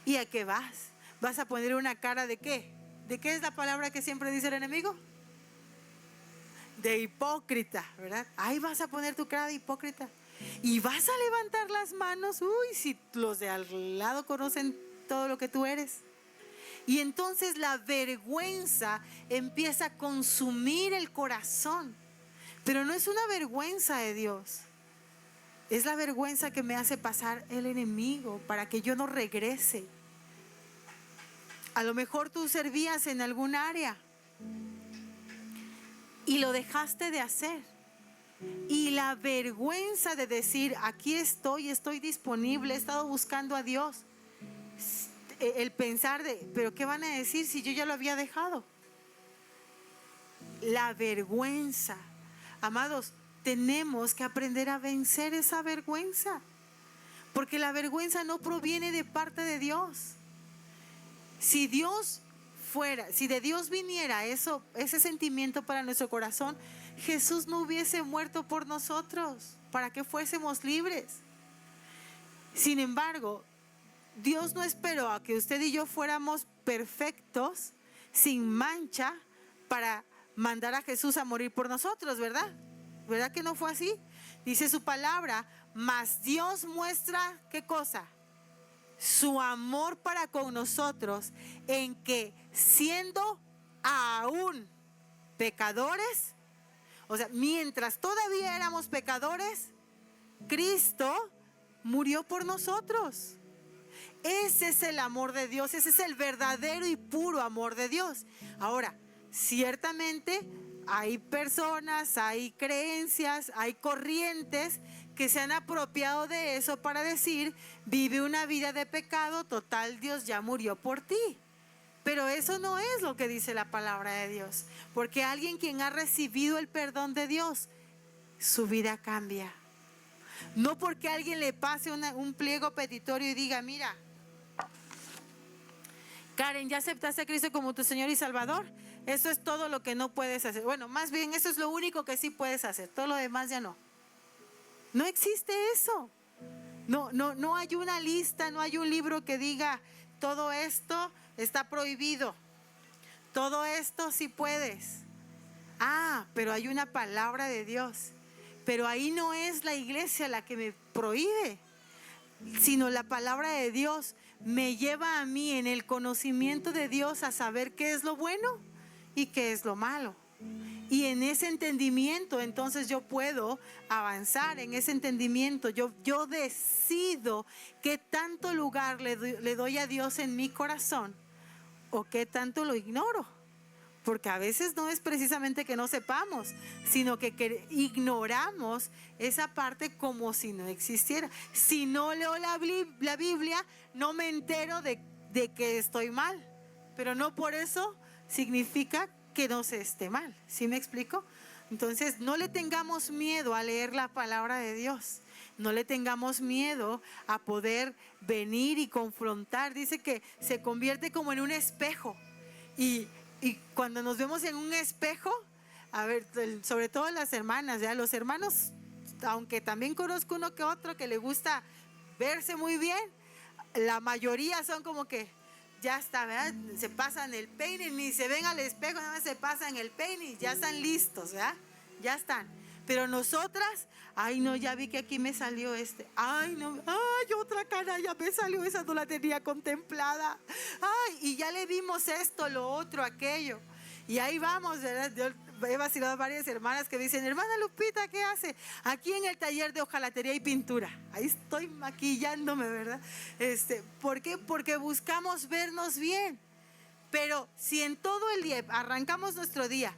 ¿Y a qué vas? ¿Vas a poner una cara de qué? ¿De qué es la palabra que siempre dice el enemigo? De hipócrita, ¿verdad? Ahí vas a poner tu cara de hipócrita. Y vas a levantar las manos. Uy, si los de al lado conocen todo lo que tú eres. Y entonces la vergüenza empieza a consumir el corazón. Pero no es una vergüenza de Dios. Es la vergüenza que me hace pasar el enemigo para que yo no regrese. A lo mejor tú servías en algún área y lo dejaste de hacer. Y la vergüenza de decir, aquí estoy disponible, he estado buscando a Dios. El pensar de, pero ¿qué van a decir si yo ya lo había dejado? la vergüenza. Amados, tenemos que aprender a vencer esa vergüenza, porque la vergüenza no proviene de parte de Dios. Si de Dios viniera ese sentimiento para nuestro corazón, Jesús no hubiese muerto por nosotros, para que fuésemos libres. Sin embargo, Dios no esperó a que usted y yo fuéramos perfectos, sin mancha, para mandar a Jesús a morir por nosotros, ¿verdad? ¿Verdad que no fue así? Dice su palabra, mas Dios muestra, ¿qué cosa? Su amor para con nosotros, en que siendo aún pecadores, o sea, mientras todavía éramos pecadores, Cristo murió por nosotros. Ese es el amor de Dios, ese es el verdadero y puro amor de Dios. Ahora, ciertamente hay personas, hay creencias, hay corrientes que se han apropiado de eso para decir, vive una vida de pecado, total, Dios ya murió por ti. Pero eso no es lo que dice la palabra de Dios, porque alguien quien ha recibido el perdón de Dios, su vida cambia. No porque alguien le pase un pliego petitorio y diga, mira, Karen, ¿ya aceptaste a Cristo como tu Señor y Salvador? Eso es todo lo que no puedes hacer. Bueno, más bien eso es lo único que sí puedes hacer, todo lo demás ya no. No existe eso. No hay una lista, no hay un libro que diga, todo esto está prohibido, todo esto sí puedes. Pero hay una palabra de Dios. Pero ahí no es la iglesia la que me prohíbe, sino la palabra de Dios me lleva a mí en el conocimiento de Dios a saber qué es lo bueno y qué es lo malo. Y en ese entendimiento entonces yo puedo avanzar, en ese entendimiento yo decido qué tanto lugar le doy a Dios en mi corazón o qué tanto lo ignoro. Porque a veces no es precisamente que no sepamos, sino que ignoramos esa parte como si no existiera. Si no leo la Biblia, no me entero de que estoy mal. Pero no por eso significa que no se esté mal. ¿Sí me explico? Entonces, no le tengamos miedo a leer la palabra de Dios. No le tengamos miedo a poder venir y confrontar. Dice que se convierte como en un espejo. Y cuando nos vemos en un espejo, a ver, sobre todo las hermanas, ya los hermanos, aunque también conozco uno que otro que le gusta verse muy bien, la mayoría son como que ya está, ¿verdad? Se pasan el peine, ni se ven al espejo, nada más se pasan el peine y ya están listos, ¿verdad? Ya están. Pero nosotras, ay no, ya vi que aquí me salió ay no, ay otra cara, ya me salió esa, no la tenía contemplada, ay, y ya le vimos esto, lo otro, aquello, y ahí vamos, ¿verdad? Yo he vacilado a varias hermanas que me dicen, hermana Lupita, ¿qué hace? Aquí en el taller de hojalatería y pintura, ahí estoy maquillándome, ¿verdad? ¿Por qué? Porque buscamos vernos bien. Pero si en todo el día arrancamos nuestro día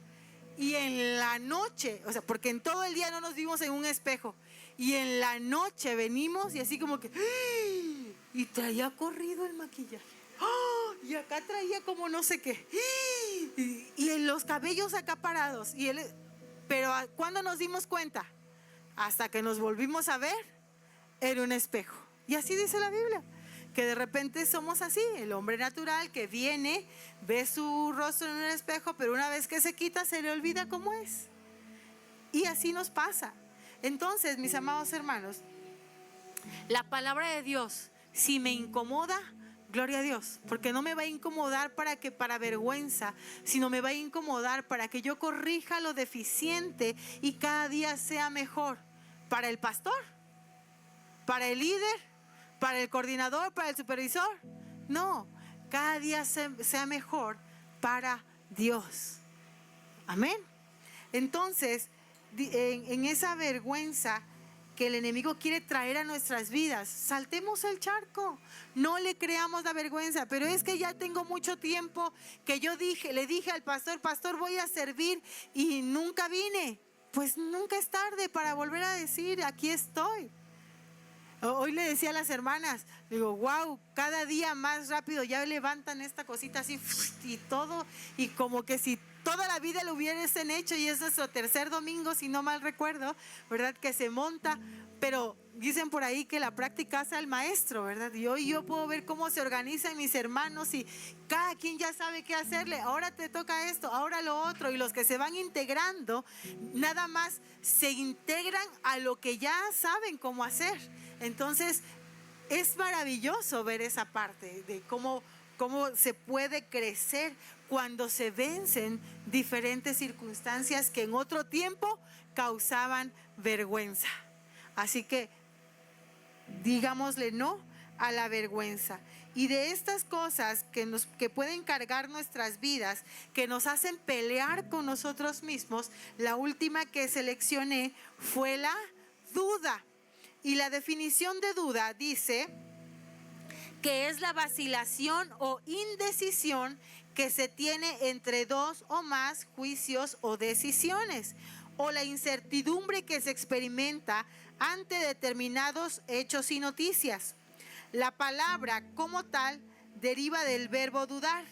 y en la noche, o sea, porque en todo el día no nos vimos en un espejo, y en la noche venimos y así como que, y traía corrido el maquillaje, y acá traía como no sé qué, y en los cabellos acá parados, pero ¿cuándo nos dimos cuenta? Hasta que nos volvimos a ver en un espejo. Y así dice la Biblia, que de repente somos así, el hombre natural que viene, ve su rostro en un espejo, pero una vez que se quita se le olvida cómo es. Y así nos pasa. Entonces, mis amados hermanos, la palabra de Dios, si me incomoda, gloria a Dios, porque no me va a incomodar para vergüenza, sino me va a incomodar para que yo corrija lo deficiente y cada día sea mejor para el pastor, para el líder, para el coordinador, para el supervisor. No, cada día sea mejor para Dios. Amén. Entonces, en esa vergüenza que el enemigo quiere traer a nuestras vidas, saltemos el charco, no le creamos la vergüenza. Pero es que ya tengo mucho tiempo que le dije al pastor, voy a servir y nunca vine. Pues nunca es tarde para volver a decir, aquí estoy. Hoy le decía a las hermanas, digo, wow, cada día más rápido ya levantan esta cosita así y todo, y como que si toda la vida lo hubiesen hecho, y es nuestro tercer domingo, si no mal recuerdo, ¿verdad? Que se monta, pero dicen por ahí que la práctica hace al maestro, ¿verdad? Y hoy yo puedo ver cómo se organizan mis hermanos y cada quien ya sabe qué hacerle. Ahora te toca esto, ahora lo otro. Y los que se van integrando, nada más se integran a lo que ya saben cómo hacer. Entonces, es maravilloso ver esa parte de cómo se puede crecer cuando se vencen diferentes circunstancias que en otro tiempo causaban vergüenza. Así que digámosle no a la vergüenza. Y de estas cosas que pueden cargar nuestras vidas, que nos hacen pelear con nosotros mismos, la última que seleccioné fue la duda. Y la definición de duda dice que es la vacilación o indecisión que se tiene entre dos o más juicios o decisiones, o la incertidumbre que se experimenta ante determinados hechos y noticias. La palabra como tal deriva del verbo dudar,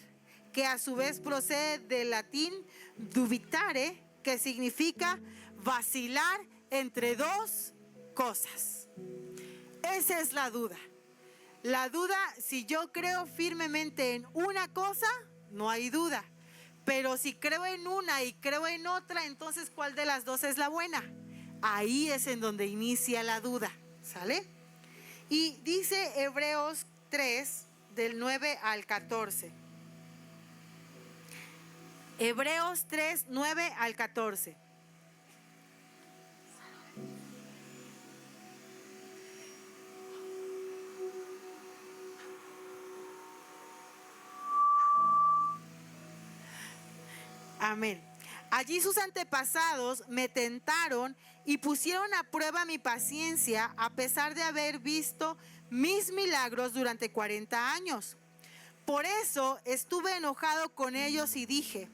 que a su vez procede del latín dubitare, que significa vacilar entre dos cosas. Esa es la duda. La duda, si yo creo firmemente en una cosa, no hay duda. Pero si creo en una y creo en otra, entonces ¿cuál de las dos es la buena? Ahí es en donde inicia la duda, ¿sale? Y dice Hebreos 3, del 9 al 14. Hebreos 3, 9 al 14. Amén. Allí sus antepasados me tentaron y pusieron a prueba mi paciencia a pesar de haber visto mis milagros durante 40 años. Por eso estuve enojado con ellos y dije,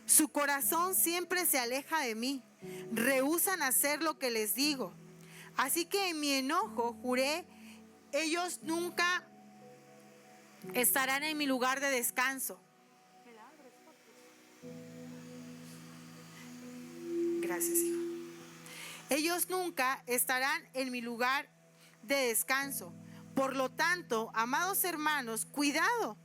su corazón siempre se aleja de mí, rehúsan hacer lo que les digo. Así que en mi enojo juré, ellos nunca estarán en mi lugar de descanso. Gracias, hijo. Ellos nunca estarán en mi lugar de descanso. Por lo tanto, amados hermanos, cuidado.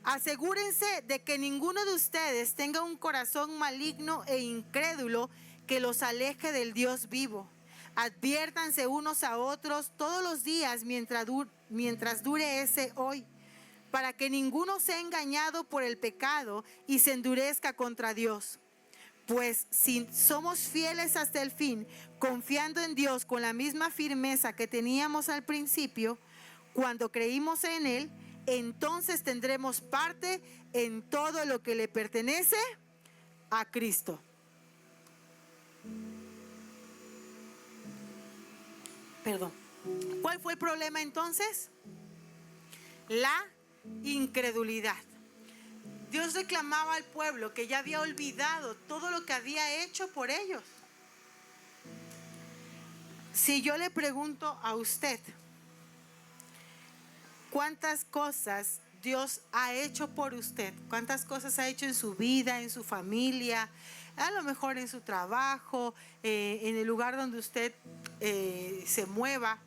Asegúrense de que ninguno de ustedes tenga un corazón maligno e incrédulo que los aleje del Dios vivo. Adviértanse unos a otros todos los días mientras dure ese hoy, para que ninguno sea engañado por el pecado y se endurezca contra Dios. Pues si somos fieles hasta el fin, confiando en Dios con la misma firmeza que teníamos al principio, cuando creímos en Él, entonces tendremos parte en todo lo que le pertenece a Cristo. Perdón. ¿Cuál fue el problema entonces? La incredulidad. Dios reclamaba al pueblo que ya había olvidado todo lo que había hecho por ellos. Si yo le pregunto a usted, ¿cuántas cosas Dios ha hecho por usted? ¿Cuántas cosas ha hecho en su vida, en su familia, a lo mejor en su trabajo, en el lugar donde usted se mueva?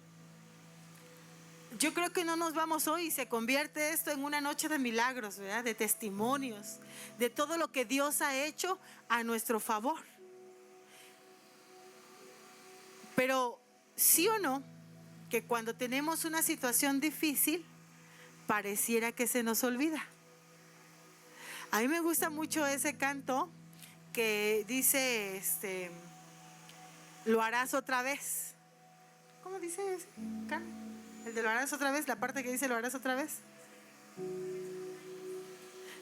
Yo creo que no nos vamos hoy y se convierte esto en una noche de milagros, ¿verdad? De testimonios, de todo lo que Dios ha hecho a nuestro favor. Pero sí o no, que cuando tenemos una situación difícil, pareciera que se nos olvida. A mí me gusta mucho ese canto que dice, lo harás otra vez. ¿Cómo dice ese canto? El de lo harás otra vez, la parte que dice lo harás otra vez.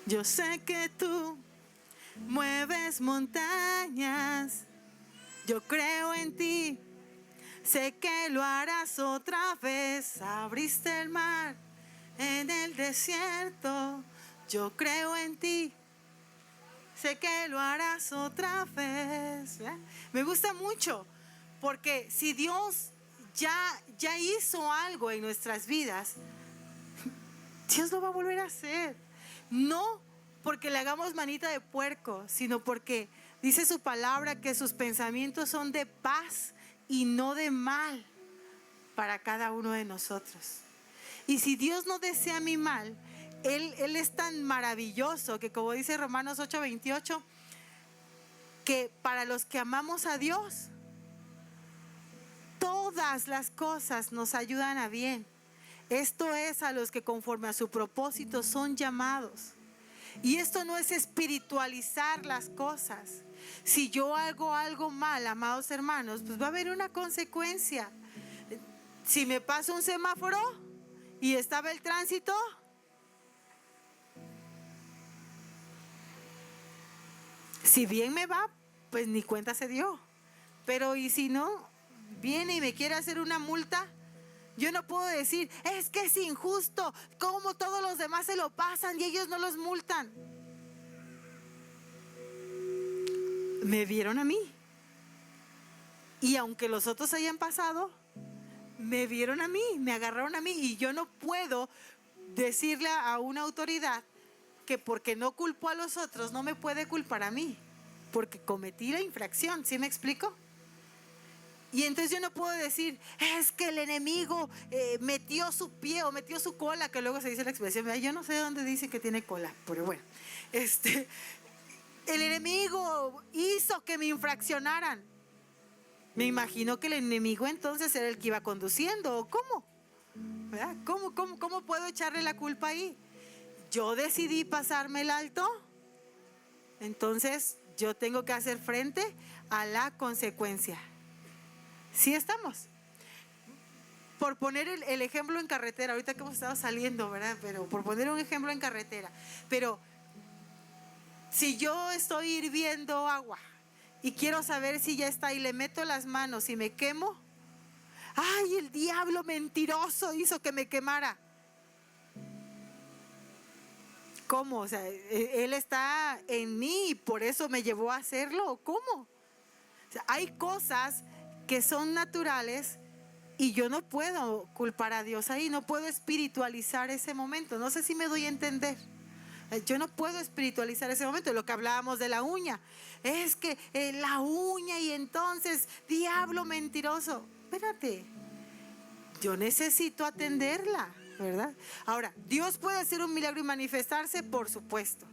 Yo sé que tú mueves montañas, yo creo en ti, sé que lo harás otra vez. Abriste el mar en el desierto, yo creo en ti, sé que lo harás otra vez. ¿Verdad? Me gusta mucho, porque si Dios ya hizo algo en nuestras vidas, Dios lo va a volver a hacer. No porque le hagamos manita de puerco, sino porque dice su palabra que sus pensamientos son de paz y no de mal para cada uno de nosotros. Y si Dios no desea mi mal, Él es tan maravilloso que, como dice Romanos 8:28, que para los que amamos a Dios, todas las cosas nos ayudan a bien. Esto es, a los que conforme a su propósito son llamados. Y esto no es espiritualizar las cosas. Si yo hago algo mal, amados hermanos, pues va a haber una consecuencia. Si me paso un semáforo y estaba el tránsito, si bien me va, pues ni cuenta se dio. Pero y si no, viene y me quiere hacer una multa, yo no puedo decir, es que es injusto, como todos los demás se lo pasan y ellos no los multan. Me vieron a mí. Y aunque los otros hayan pasado, me vieron a mí, me agarraron a mí. Y yo no puedo decirle a una autoridad que porque no culpó a los otros, no me puede culpar a mí, porque cometí la infracción. ¿Sí me explico? Y entonces yo no puedo decir, es que el enemigo metió su pie o metió su cola, que luego se dice la expresión, yo no sé de dónde dicen que tiene cola, pero bueno, el enemigo hizo que me infraccionaran. Me imagino que el enemigo entonces era el que iba conduciendo, ¿o cómo? ¿Verdad? ¿Cómo puedo echarle la culpa ahí? Yo decidí pasarme el alto, entonces yo tengo que hacer frente a la consecuencia. ¿Sí estamos? Por poner el ejemplo en carretera, ahorita que hemos estado saliendo, ¿verdad? Pero por poner un ejemplo en carretera, pero si yo estoy hirviendo agua y quiero saber si ya está y le meto las manos y me quemo, ¡ay, el diablo mentiroso hizo que me quemara! ¿Cómo? O sea, él está en mí y por eso me llevó a hacerlo. ¿Cómo? O sea, hay cosas que son naturales y yo no puedo culpar a Dios ahí, no puedo espiritualizar ese momento. No sé si me doy a entender. Yo no puedo espiritualizar ese momento. Lo que hablábamos de la uña, es que la uña y entonces diablo mentiroso. Espérate, yo necesito atenderla, ¿verdad? Ahora, ¿Dios puede hacer un milagro y manifestarse? Por supuesto.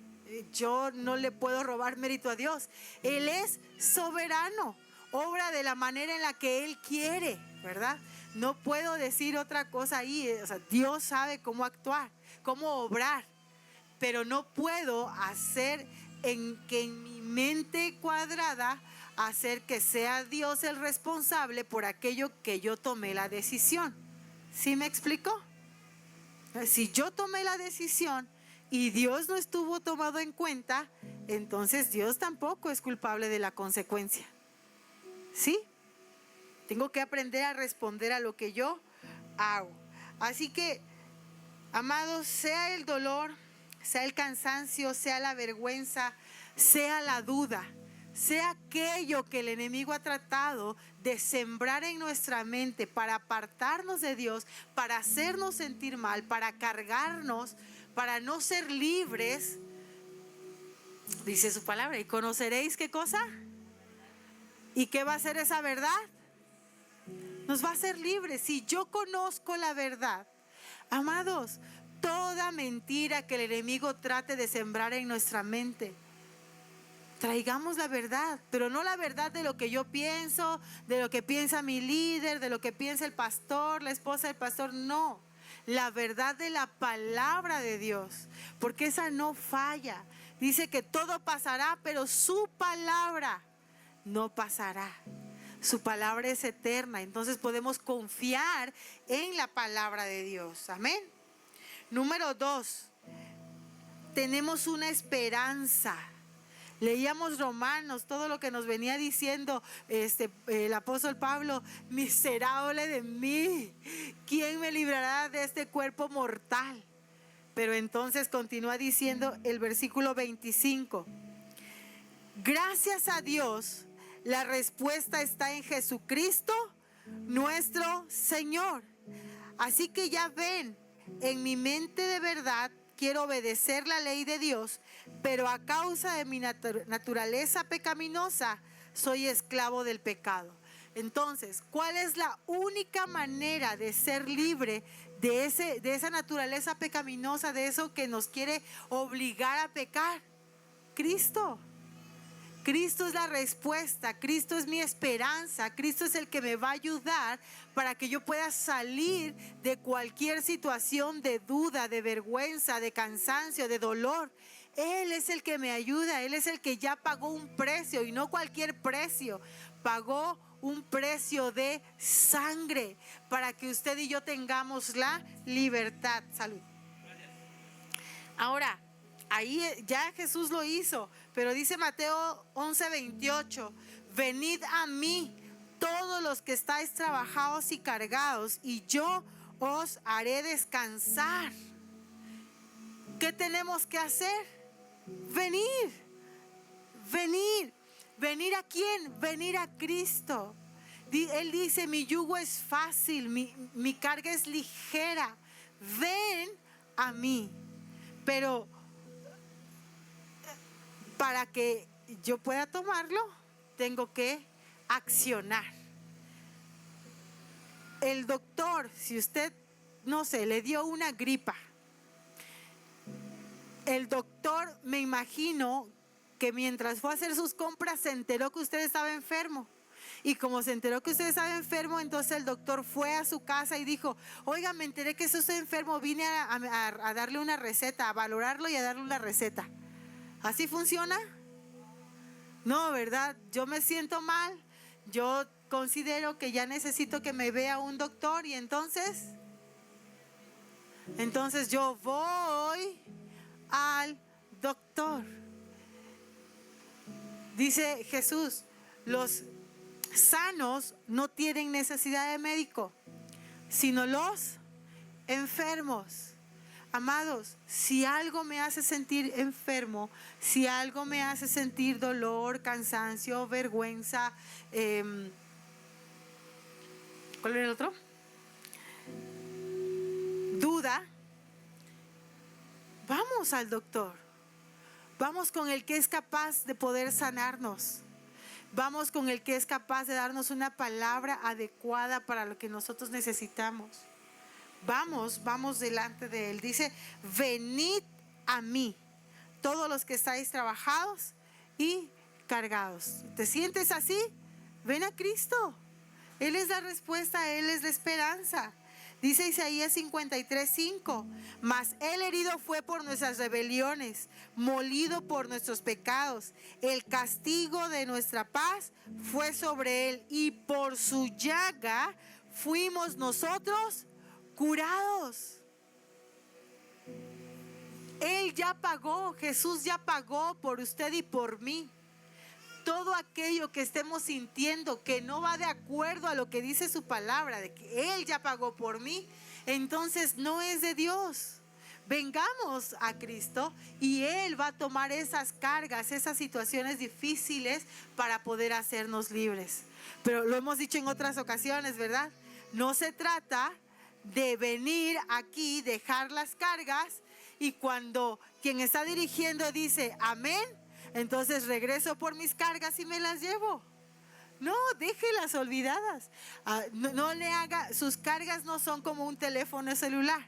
Yo no le puedo robar mérito a Dios. Él es soberano, obra de la manera en la que Él quiere, ¿verdad? No puedo decir otra cosa ahí. O sea, Dios sabe cómo actuar, cómo obrar, pero no puedo hacer en mi mente cuadrada, hacer que sea Dios el responsable por aquello que yo tomé la decisión. ¿Sí me explico? Si yo tomé la decisión y Dios no estuvo tomado en cuenta, entonces Dios tampoco es culpable de la consecuencia. ¿Sí? Tengo que aprender a responder a lo que yo hago. Así que, amados, sea el dolor, sea el cansancio, sea la vergüenza, sea la duda, sea aquello que el enemigo ha tratado de sembrar en nuestra mente para apartarnos de Dios, para hacernos sentir mal, para cargarnos, para no ser libres, dice su palabra, y conoceréis ¿qué cosa? ¿Y qué va a ser esa verdad? Nos va a hacer libres. Si yo conozco la verdad, amados, toda mentira que el enemigo trate de sembrar en nuestra mente, traigamos la verdad, pero no la verdad de lo que yo pienso, de lo que piensa mi líder, de lo que piensa el pastor, la esposa del pastor, no. La verdad de la palabra de Dios, porque esa no falla. Dice que todo pasará, pero su palabra no pasará. Su palabra es eterna, entonces podemos confiar en la palabra de Dios. Amén. Número 2, tenemos una esperanza. Leíamos Romanos, todo lo que nos venía diciendo el apóstol Pablo, miserable de mí, ¿quién me librará de este cuerpo mortal? Pero entonces continúa diciendo el versículo 25, gracias a Dios, la respuesta está en Jesucristo nuestro Señor. Así que ya ven, en mi mente de verdad quiero obedecer la ley de Dios, pero a causa de mi naturaleza pecaminosa soy esclavo del pecado. Entonces, ¿cuál es la única manera de ser libre de esa naturaleza pecaminosa, de eso que nos quiere obligar a pecar? Cristo. Cristo es la respuesta, Cristo es mi esperanza, Cristo es el que me va a ayudar para que yo pueda salir de cualquier situación de duda, de vergüenza, de cansancio, de dolor. Él es el que me ayuda, Él es el que ya pagó un precio, y no cualquier precio, pagó un precio de sangre para que usted y yo tengamos la libertad. Salud. Ahora, ahí ya Jesús lo hizo, pero dice Mateo 11:28, venid a mí todos los que estáis trabajados y cargados, y yo os haré descansar. ¿Qué tenemos que hacer? Venir. ¿Venir a quién? Venir a Cristo. Él dice, mi yugo es fácil, mi carga es ligera. Ven a mí. Pero para que yo pueda tomarlo, tengo que accionar. El doctor, si usted, no sé, le dio una gripa, el doctor, me imagino que mientras fue a hacer sus compras se enteró que usted estaba enfermo. Y como se enteró que usted estaba enfermo, entonces el doctor fue a su casa y dijo, oiga, me enteré que usted está enfermo, vine a darle una receta, a valorarlo y a darle una receta. ¿Así funciona? No, ¿verdad? Yo me siento mal, yo considero que ya necesito que me vea un doctor, y entonces yo voy al doctor. Dice Jesús, los sanos no tienen necesidad de médico, sino los enfermos. Amados, si algo me hace sentir enfermo, si algo me hace sentir dolor, cansancio, vergüenza, ¿cuál era el otro? Duda, vamos al doctor. Vamos con el que es capaz de poder sanarnos. Vamos con el que es capaz de darnos una palabra adecuada para lo que nosotros necesitamos. Vamos delante de Él. Dice, venid a mí, todos los que estáis trabajados y cargados. ¿Te sientes así? Ven a Cristo. Él es la respuesta, Él es la esperanza. Dice Isaías 53:5, mas Él herido fue por nuestras rebeliones, molido por nuestros pecados. El castigo de nuestra paz fue sobre Él, y por su llaga fuimos nosotros curados. Él ya pagó, Jesús ya pagó por usted y por mí. Todo aquello que estemos sintiendo que no va de acuerdo a lo que dice su palabra, de que Él ya pagó por mí, entonces no es de Dios. Vengamos a Cristo y Él va a tomar esas cargas, esas situaciones difíciles para poder hacernos libres. Pero lo hemos dicho en otras ocasiones, ¿verdad? No se trata de venir aquí, dejar las cargas, y cuando quien está dirigiendo dice amén, entonces regreso por mis cargas y me las llevo. No, déjelas olvidadas. No le haga, sus cargas no son como un teléfono celular,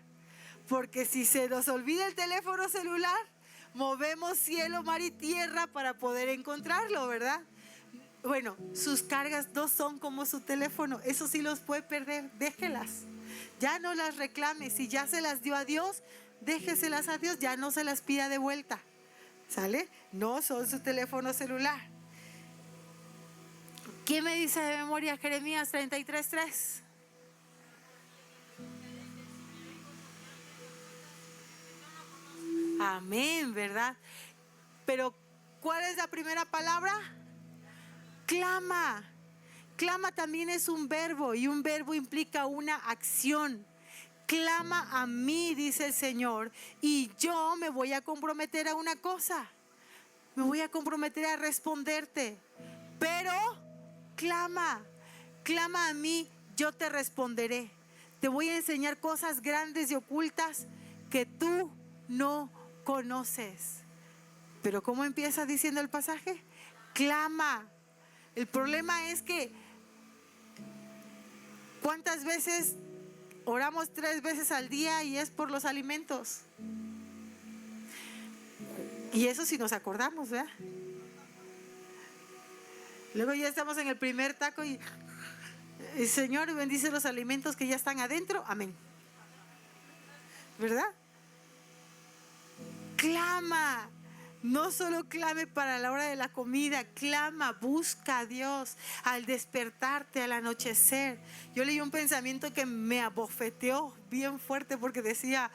porque si se nos olvida el teléfono celular, movemos cielo, mar y tierra para poder encontrarlo, ¿verdad? Bueno, sus cargas no son como su teléfono, eso sí los puede perder, déjelas. Ya no las reclame, si ya se las dio a Dios, déjeselas a Dios, ya no se las pida de vuelta. ¿Sale? No son su teléfono celular. ¿Quién me dice de memoria Jeremías 33:3? Amén, ¿verdad? Pero ¿cuál es la primera palabra? Clama. Clama también es un verbo, y un verbo implica una acción. Clama a mí, dice el Señor, y yo me voy a comprometer a una cosa. Me voy a comprometer a responderte. Pero clama a mí yo te responderé. Te voy a enseñar cosas grandes y ocultas que tú no conoces. Pero ¿cómo empieza diciendo el pasaje? Clama. El problema es que ¿cuántas veces oramos 3 veces al día y es por los alimentos? Y eso si nos acordamos, ¿verdad? Luego ya estamos en el primer taco y el Señor bendice los alimentos que ya están adentro. Amén. ¿Verdad? Clama. No solo clame para la hora de la comida, clama, busca a Dios al despertarte, al anochecer. Yo leí un pensamiento que me abofeteó bien fuerte porque decía,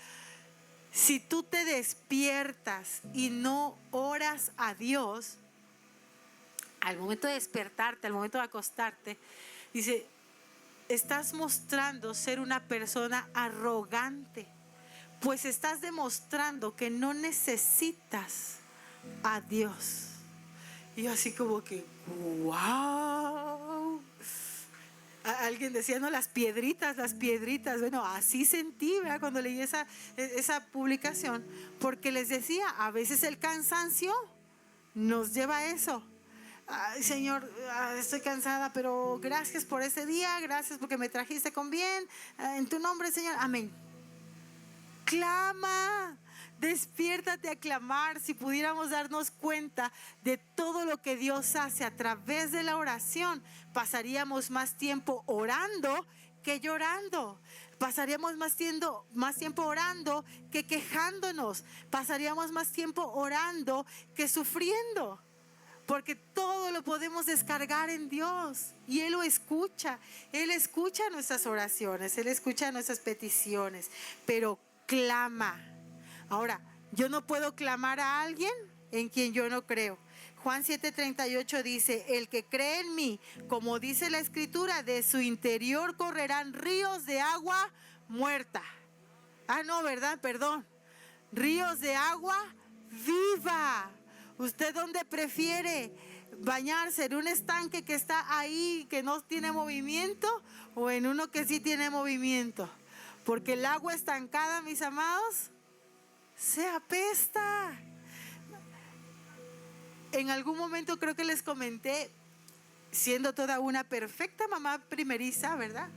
si tú te despiertas y no oras a Dios, al momento de despertarte, al momento de acostarte, dice, estás mostrando ser una persona arrogante, pues estás demostrando que no necesitas a Dios. Y yo así como que, wow. Alguien decía, no, las piedritas. Bueno, así sentí, ¿verdad? Cuando leí esa publicación, porque les decía, a veces el cansancio nos lleva a eso. Ay, Señor, estoy cansada, pero gracias por ese día, gracias porque me trajiste con bien, en tu nombre, Señor, amén. Clama, despiértate a clamar. Si pudiéramos darnos cuenta de todo lo que Dios hace a través de la oración, pasaríamos más tiempo orando que llorando. Pasaríamos más tiempo orando que quejándonos. Pasaríamos más tiempo orando que sufriendo. Porque todo lo podemos descargar en Dios y Él lo escucha. Él escucha nuestras oraciones, Él escucha nuestras peticiones, pero clama. Ahora, yo no puedo clamar a alguien en quien yo no creo. Juan 7:38 dice, el que cree en mí, como dice la Escritura, de su interior correrán ríos de agua muerta. Ríos de agua viva. ¿Usted dónde prefiere bañarse? ¿En un estanque que está ahí, que no tiene movimiento, o en uno que sí tiene movimiento? Porque el agua estancada, mis amados, se apesta. En algún momento creo que les comenté, siendo toda una perfecta mamá primeriza, ¿verdad?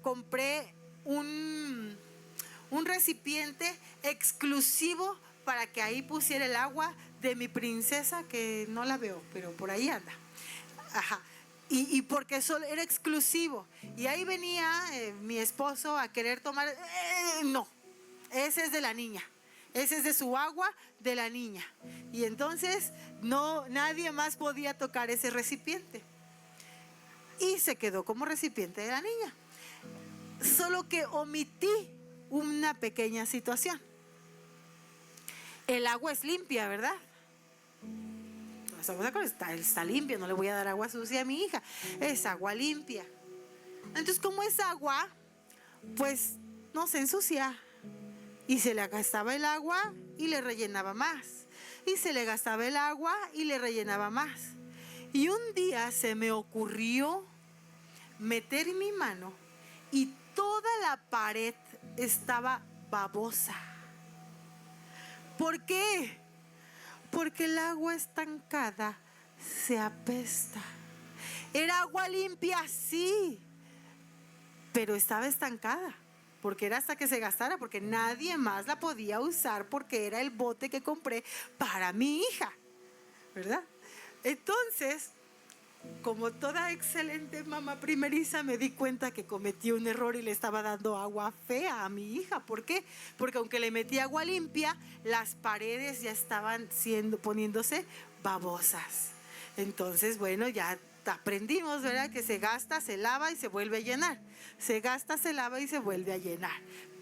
Compré un recipiente exclusivo para que ahí pusiera el agua de mi princesa, que no la veo, pero por ahí anda. Ajá. Y porque solo era exclusivo. Y ahí venía mi esposo a querer tomar. No, ese es de la niña. Ese es de su agua, de la niña. Y entonces nadie más podía tocar ese recipiente. Y se quedó como recipiente de la niña. Solo que omití una pequeña situación. El agua es limpia, ¿verdad? Está limpia, no le voy a dar agua sucia a mi hija. Es agua limpia. Entonces, como es agua, pues no se ensucia. Y se le gastaba el agua y le rellenaba más. Y se le gastaba el agua y le rellenaba más. Y un día se me ocurrió meter mi mano y toda la pared estaba babosa. ¿Por qué? Porque el agua estancada se apesta. Era agua limpia, sí, pero estaba estancada, porque era hasta que se gastara, porque nadie más la podía usar, porque era el bote que compré para mi hija, ¿verdad? Entonces, como toda excelente mamá primeriza, me di cuenta que cometí un error y le estaba dando agua fea a mi hija. ¿Por qué? Porque aunque le metí agua limpia, las paredes ya estaban poniéndose babosas. Entonces, bueno, ya aprendimos, ¿verdad? Que se gasta, se lava y se vuelve a llenar. Se gasta, se lava y se vuelve a llenar.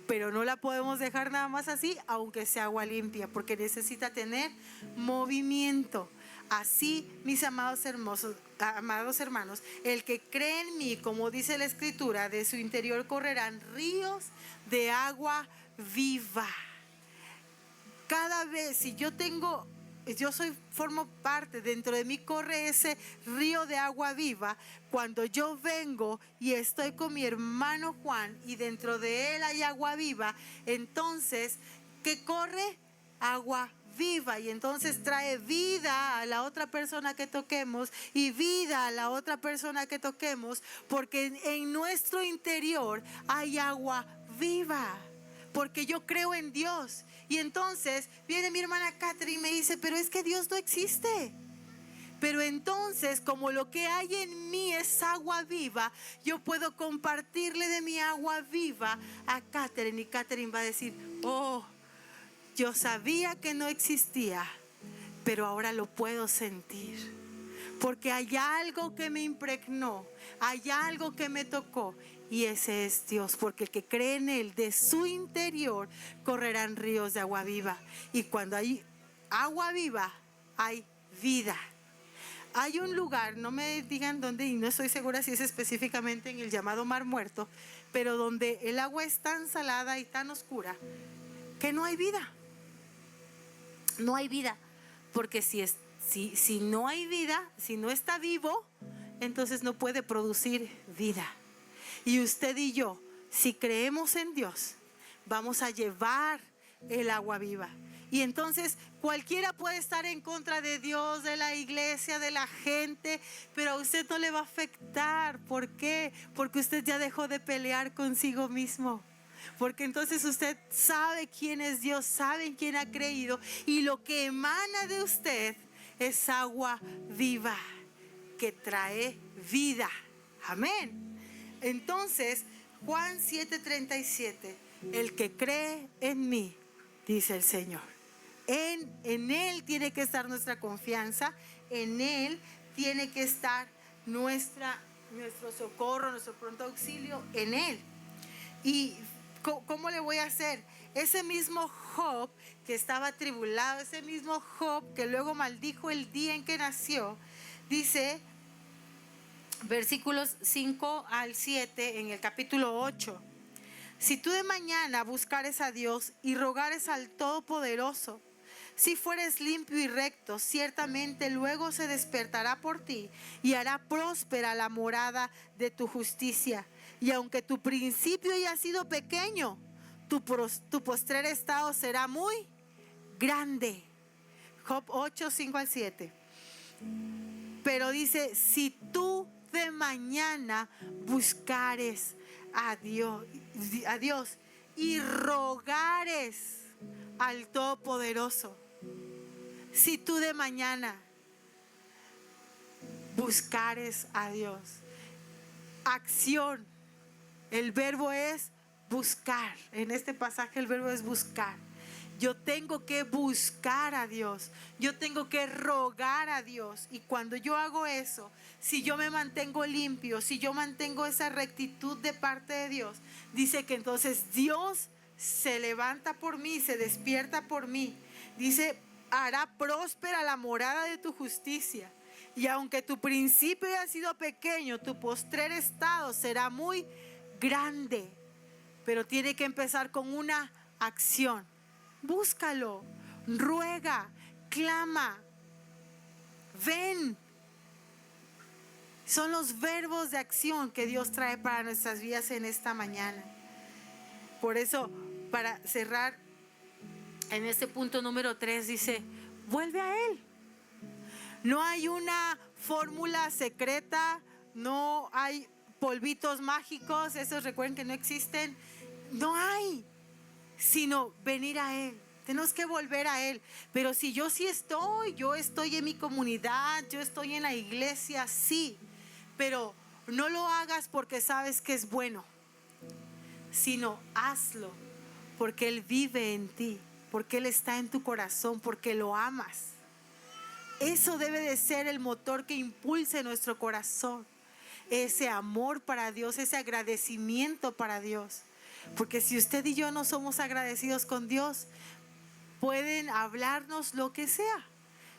Pero no la podemos dejar nada más así, aunque sea agua limpia, porque necesita tener movimiento. Así, mis amados hermanos, el que cree en mí, como dice la Escritura, de su interior correrán ríos de agua viva. Cada vez, si yo tengo formo parte, dentro de mí corre ese río de agua viva. Cuando yo vengo y estoy con mi hermano Juan y dentro de él hay agua viva, entonces, ¿qué corre? Agua viva, y entonces trae vida a la otra persona que toquemos y vida a la otra persona que toquemos, porque en nuestro interior hay agua viva, porque yo creo en Dios. Y entonces viene mi hermana Catherine y me dice, pero es que Dios no existe. Pero entonces, como lo que hay en mí es agua viva, yo puedo compartirle de mi agua viva a Catherine, y Catherine va a decir, oh, yo sabía que no existía, pero ahora lo puedo sentir, porque hay algo que me impregnó, hay algo que me tocó, y ese es Dios, porque el que cree en Él, de su interior correrán ríos de agua viva. Y cuando hay agua viva, hay vida. Hay un lugar, no me digan dónde, y no estoy segura si es específicamente en el llamado Mar Muerto, pero donde el agua es tan salada y tan oscura que no hay vida. No hay vida, porque si no hay vida, si no está vivo, entonces no puede producir vida. Y usted y yo, si creemos en Dios, vamos a llevar el agua viva. Y entonces cualquiera puede estar en contra de Dios, de la iglesia, de la gente, pero a usted no le va a afectar. ¿Por qué? Porque usted ya dejó de pelear consigo mismo. Porque entonces usted sabe quién es Dios, sabe en quién ha creído, y lo que emana de usted es agua viva que trae vida. Amén. Entonces, Juan 7:37, el que cree en mí, dice el Señor. En Él tiene que estar nuestra confianza, en Él tiene que estar nuestro socorro, nuestro pronto auxilio, en Él. Y ¿cómo le voy a hacer? Ese mismo Job que estaba atribulado, ese mismo Job que luego maldijo el día en que nació, dice, versículos 5 al 7 en el capítulo 8, si tú de mañana buscares a Dios y rogares al Todopoderoso, si fueres limpio y recto, ciertamente luego se despertará por ti y hará próspera la morada de tu justicia. Y aunque tu principio haya sido pequeño, tu postrer estado será muy grande. Job 8, 5 al 7. Pero dice, si tú de mañana buscares a Dios y rogares al Todopoderoso, si tú de mañana buscares a Dios, acción, el verbo es buscar. En este pasaje el verbo es buscar. Yo tengo que buscar a Dios, yo tengo que rogar a Dios, y cuando yo hago eso, si yo me mantengo limpio, si yo mantengo esa rectitud de parte de Dios, dice que entonces Dios se levanta por mí, se despierta por mí. Dice, hará próspera la morada de tu justicia. Y aunque tu principio haya sido pequeño, tu postrer estado será muy grande. Pero tiene que empezar con una acción. Búscalo, ruega, clama, ven. Son los verbos de acción que Dios trae para nuestras vidas en esta mañana. Por eso, para cerrar, en este punto número 3 dice, vuelve a Él. No hay una fórmula secreta, no hay polvitos mágicos, esos recuerden que no existen. No hay, sino venir a Él. Tenemos que volver a Él. Pero si yo estoy en mi comunidad, yo estoy en la iglesia, sí. Pero no lo hagas porque sabes que es bueno, sino hazlo porque Él vive en ti, porque Él está en tu corazón, porque lo amas. Eso debe de ser el motor que impulse nuestro corazón. Ese amor para Dios, ese agradecimiento para Dios. Porque si usted y yo no somos agradecidos con Dios, pueden hablarnos lo que sea.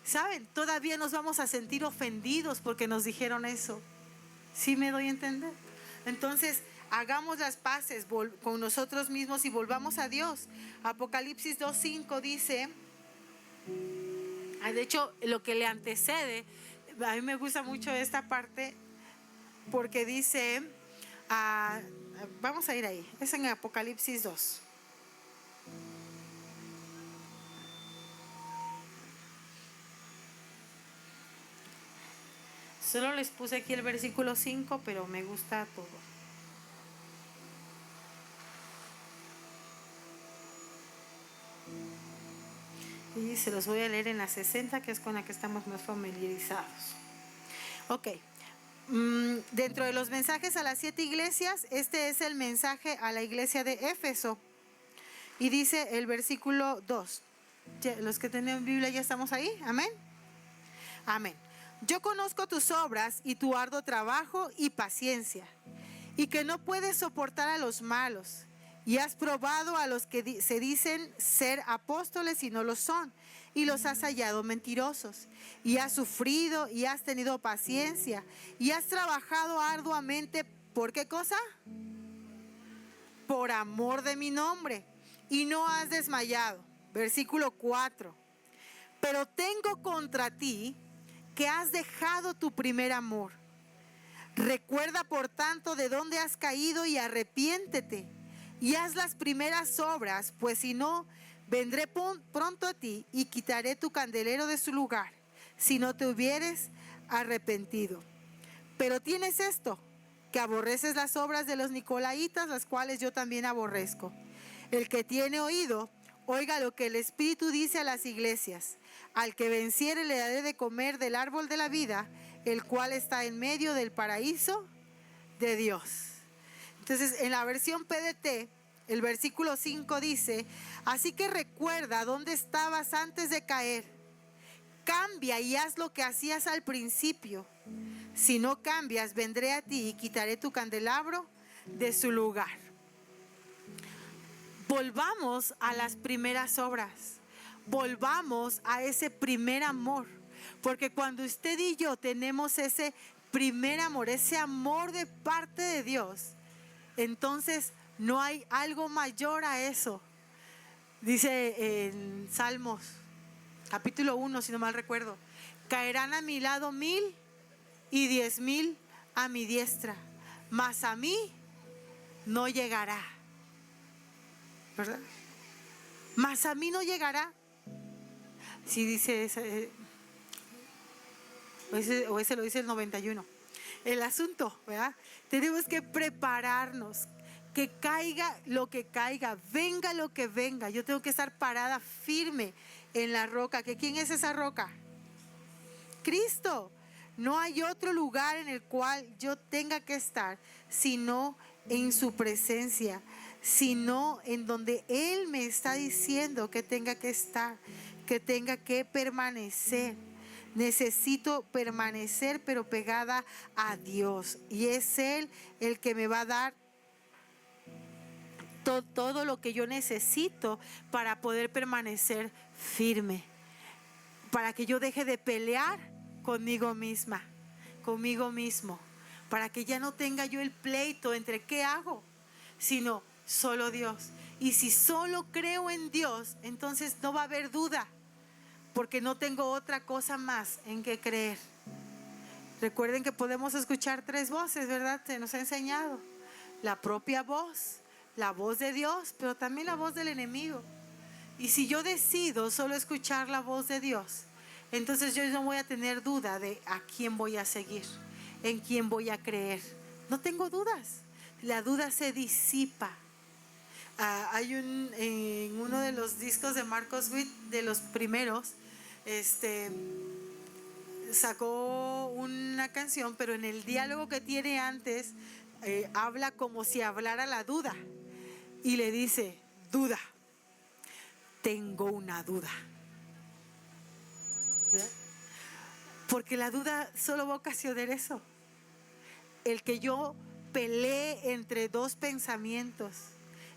¿Saben? Todavía nos vamos a sentir ofendidos porque nos dijeron eso. ¿Sí me doy a entender? Entonces, hagamos las paces con nosotros mismos y volvamos a Dios. Apocalipsis 2:5 dice, De hecho, lo que le antecede, a mí me gusta mucho esta parte porque dice, vamos a ir ahí, es en Apocalipsis 2. Solo les puse aquí el versículo 5, pero me gusta todo. Y se los voy a leer en la 60, que es con la que estamos más familiarizados. Ok. Dentro de los mensajes a las 7 iglesias, este es el mensaje a la iglesia de Éfeso. Y dice el versículo 2. Los que tienen Biblia ya estamos ahí. Amén. Amén. Yo conozco tus obras y tu arduo trabajo y paciencia, y que no puedes soportar a los malos, y has probado a los que se dicen ser apóstoles y no lo son, y los has hallado mentirosos, y has sufrido y has tenido paciencia, y has trabajado arduamente. ¿Por qué cosa? Por amor de mi nombre, y no has desmayado. Versículo 4. Pero tengo contra ti que has dejado tu primer amor. Recuerda, por tanto, de dónde has caído y arrepiéntete y haz las primeras obras, pues si no, vendré pronto a ti y quitaré tu candelero de su lugar, si no te hubieres arrepentido. Pero tienes esto, que aborreces las obras de los nicolaítas, las cuales yo también aborrezco. El que tiene oído, oiga lo que el Espíritu dice a las iglesias. Al que venciere le daré de comer del árbol de la vida, el cual está en medio del paraíso de Dios. Entonces, en la versión PDT, el versículo 5 dice: así que recuerda dónde estabas antes de caer. Cambia y haz lo que hacías al principio. Si no cambias, vendré a ti y quitaré tu candelabro de su lugar. Volvamos a las primeras obras. Volvamos a ese primer amor. Porque cuando usted y yo tenemos ese primer amor, ese amor de parte de Dios, entonces no hay algo mayor a eso. Dice en Salmos, capítulo 1, si no mal recuerdo: caerán a mi lado 1000 y 10,000 a mi diestra, mas a mí no llegará. ¿Verdad? Mas a mí no llegará. Si dice ese, o ese lo dice el 91. El asunto, ¿verdad? Tenemos que prepararnos. Que caiga lo que caiga, venga lo que venga, yo tengo que estar parada firme en la roca. ¿Que quién es esa roca? Cristo. No hay otro lugar en el cual yo tenga que estar sino en su presencia, sino en donde Él me está diciendo que tenga que estar, que tenga que permanecer. Necesito permanecer, pero pegada a Dios, y es Él el que me va a dar todo lo que yo necesito para poder permanecer firme, para que yo deje de pelear conmigo misma, conmigo mismo, para que ya no tenga yo el pleito entre qué hago, sino solo Dios. Y si solo creo en Dios, entonces no va a haber duda, porque no tengo otra cosa más en que creer. Recuerden que podemos escuchar 3 voces, ¿verdad? Se nos ha enseñado: la propia voz, la voz de Dios, pero también la voz del enemigo. Y si yo decido solo escuchar la voz de Dios, entonces yo no voy a tener duda de a quién voy a seguir, en quién voy a creer. No tengo dudas. La duda se disipa. Hay en uno de los discos de Marcos Witt, de los primeros, sacó una canción, pero en el diálogo que tiene antes, habla como si hablara la duda. Y le dice: duda, tengo una duda. ¿Verdad? Porque la duda solo va a ocasionar eso. El que yo pelee entre 2 pensamientos,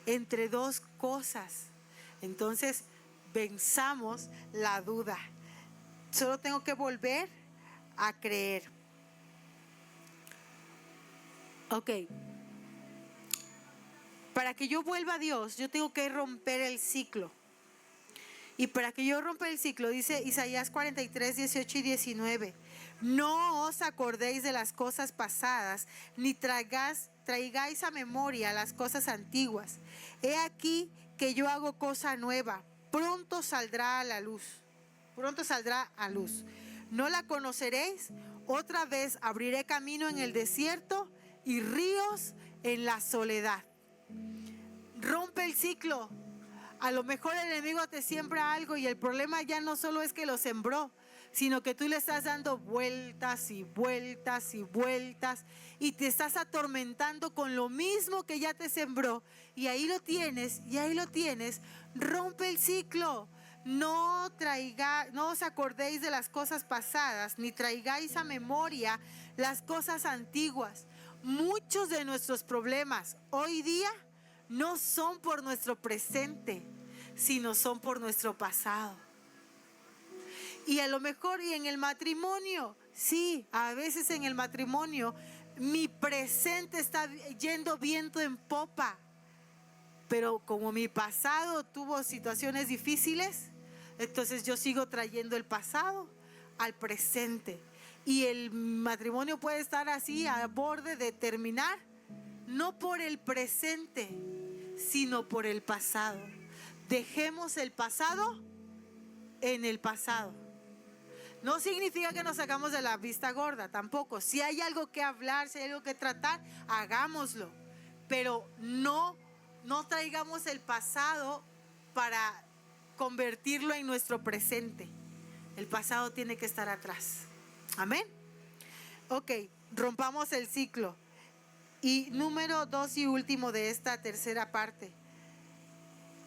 entre 2 cosas. Entonces, venzamos la duda. Solo tengo que volver a creer. Ok. Para que yo vuelva a Dios, yo tengo que romper el ciclo. Y para que yo rompa el ciclo, dice Isaías 43, 18 y 19. No os acordéis de las cosas pasadas, ni traigáis a memoria las cosas antiguas. He aquí que yo hago cosa nueva, pronto saldrá a la luz. Pronto saldrá a luz. ¿No la conoceréis? Otra vez abriré camino en el desierto y ríos en la soledad. Rompe el ciclo. A lo mejor el enemigo te siembra algo y el problema ya no solo es que lo sembró, sino que tú le estás dando vueltas y vueltas y vueltas y te estás atormentando con lo mismo que ya te sembró, y ahí lo tienes, rompe el ciclo. No os acordéis de las cosas pasadas, ni traigáis a memoria las cosas antiguas. Muchos de nuestros problemas hoy día no son por nuestro presente, sino son por nuestro pasado. Y a lo mejor y en el matrimonio, sí, a veces en el matrimonio mi presente está yendo viento en popa, pero como mi pasado tuvo situaciones difíciles, entonces yo sigo trayendo el pasado al presente. Y el matrimonio puede estar así a borde de terminar, no por el presente, sino por el pasado. Dejemos el pasado en el pasado. No significa que nos sacamos de la vista gorda, tampoco. Si hay algo que hablar, si hay algo que tratar, hagámoslo. Pero no traigamos el pasado para convertirlo en nuestro presente. El pasado tiene que estar atrás. Amén. Ok, rompamos el ciclo. Y número 2 y último de esta tercera parte.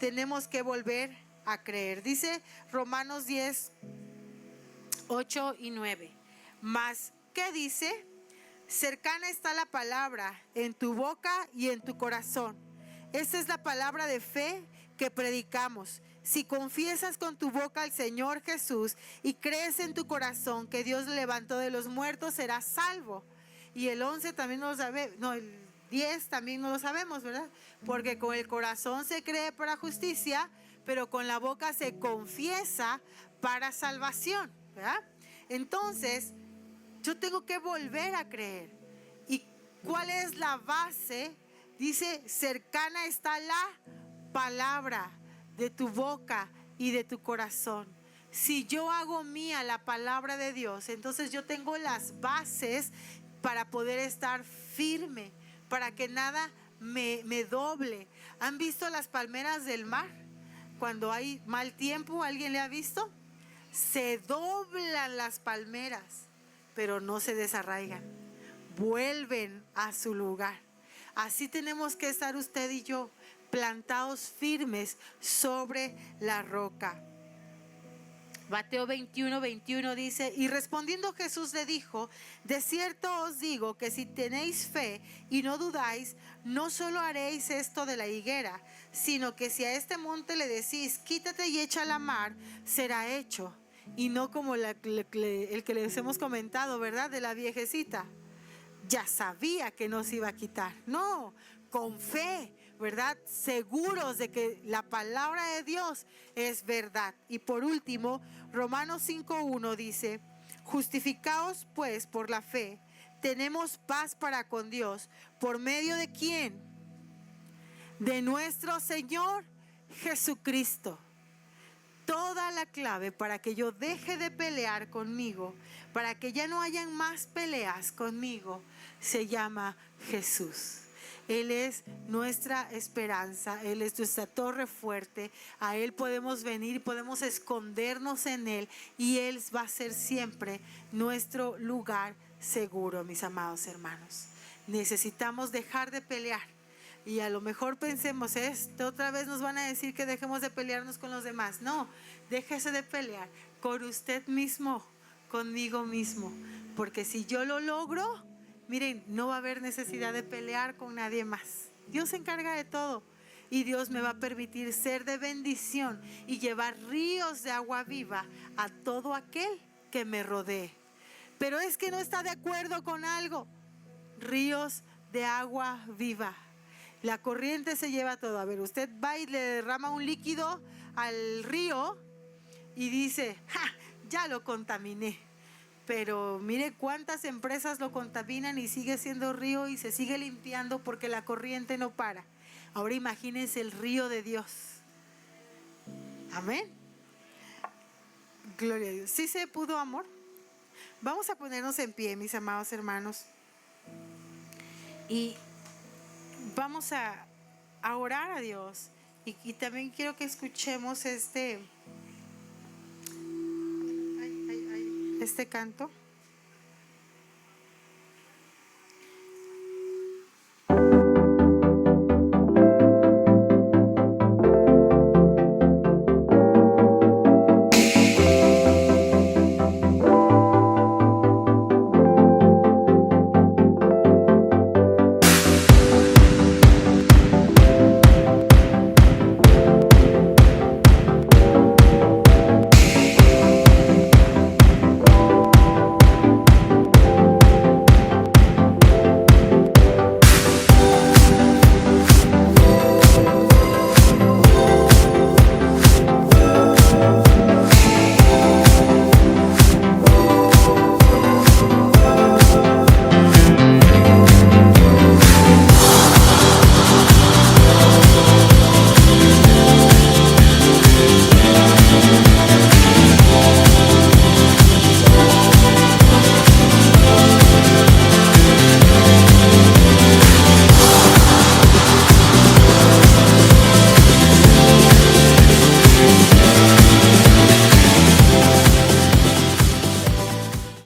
Tenemos que volver a creer. Dice Romanos 10, 8 y 9. Mas, ¿qué dice? Cercana está la palabra en tu boca y en tu corazón. Esta es la palabra de fe que predicamos. Si confiesas con tu boca al Señor Jesús y crees en tu corazón que Dios le levantó de los muertos, serás salvo. Y el 11 también no lo sabemos, no, el 10 también no lo sabemos, ¿verdad? Porque con el corazón se cree para justicia, pero con la boca se confiesa para salvación, ¿verdad? Entonces, yo tengo que volver a creer. ¿Y cuál es la base? Dice, cercana está la palabra de tu boca y de tu corazón. Si yo hago mía la palabra de Dios, entonces yo tengo las bases para poder estar firme, para que nada me doble. ¿Han visto las palmeras del mar? Cuando hay mal tiempo, ¿alguien le ha visto? Se doblan las palmeras, pero no se desarraigan, vuelven a su lugar. Así tenemos que estar usted y yo, plantados firmes sobre la roca. Mateo 21, 21 dice, y respondiendo Jesús le dijo, de cierto os digo que si tenéis fe y no dudáis, no solo haréis esto de la higuera, sino que si a este monte le decís, quítate y echa a la mar, será hecho. Y no como el que les hemos comentado, ¿verdad? De la viejecita. Ya sabía que no se iba a quitar. No, con fe, ¿verdad? Seguros de que la palabra de Dios es verdad. Y por último, Romanos 5:1 dice, justificaos pues por la fe, tenemos paz para con Dios. ¿Por medio de quién? De nuestro Señor Jesucristo. Toda la clave para que yo deje de pelear conmigo, para que ya no hayan más peleas conmigo, se llama Jesús. Él es nuestra esperanza, Él es nuestra torre fuerte, a Él podemos venir, podemos escondernos en Él y Él va a ser siempre nuestro lugar seguro, mis amados hermanos. Necesitamos dejar de pelear. Y a lo mejor pensemos, otra vez nos van a decir que dejemos de pelearnos con los demás. No, déjese de pelear con usted mismo, conmigo mismo. Porque si yo lo logro, miren, no va a haber necesidad de pelear con nadie más. Dios se encarga de todo. Y Dios me va a permitir ser de bendición y llevar ríos de agua viva a todo aquel que me rodee. Pero es que no está de acuerdo con algo. Ríos de agua viva. La corriente se lleva todo. A ver, usted va y le derrama un líquido al río y dice, ¡ja! Ya lo contaminé. Pero mire cuántas empresas lo contaminan y sigue siendo río y se sigue limpiando porque la corriente no para. Ahora imagínense el río de Dios. Amén. Gloria a Dios. ¿Sí se pudo, amor? Vamos a ponernos en pie, mis amados hermanos. Y vamos a orar a Dios. Y también quiero que escuchemos este canto.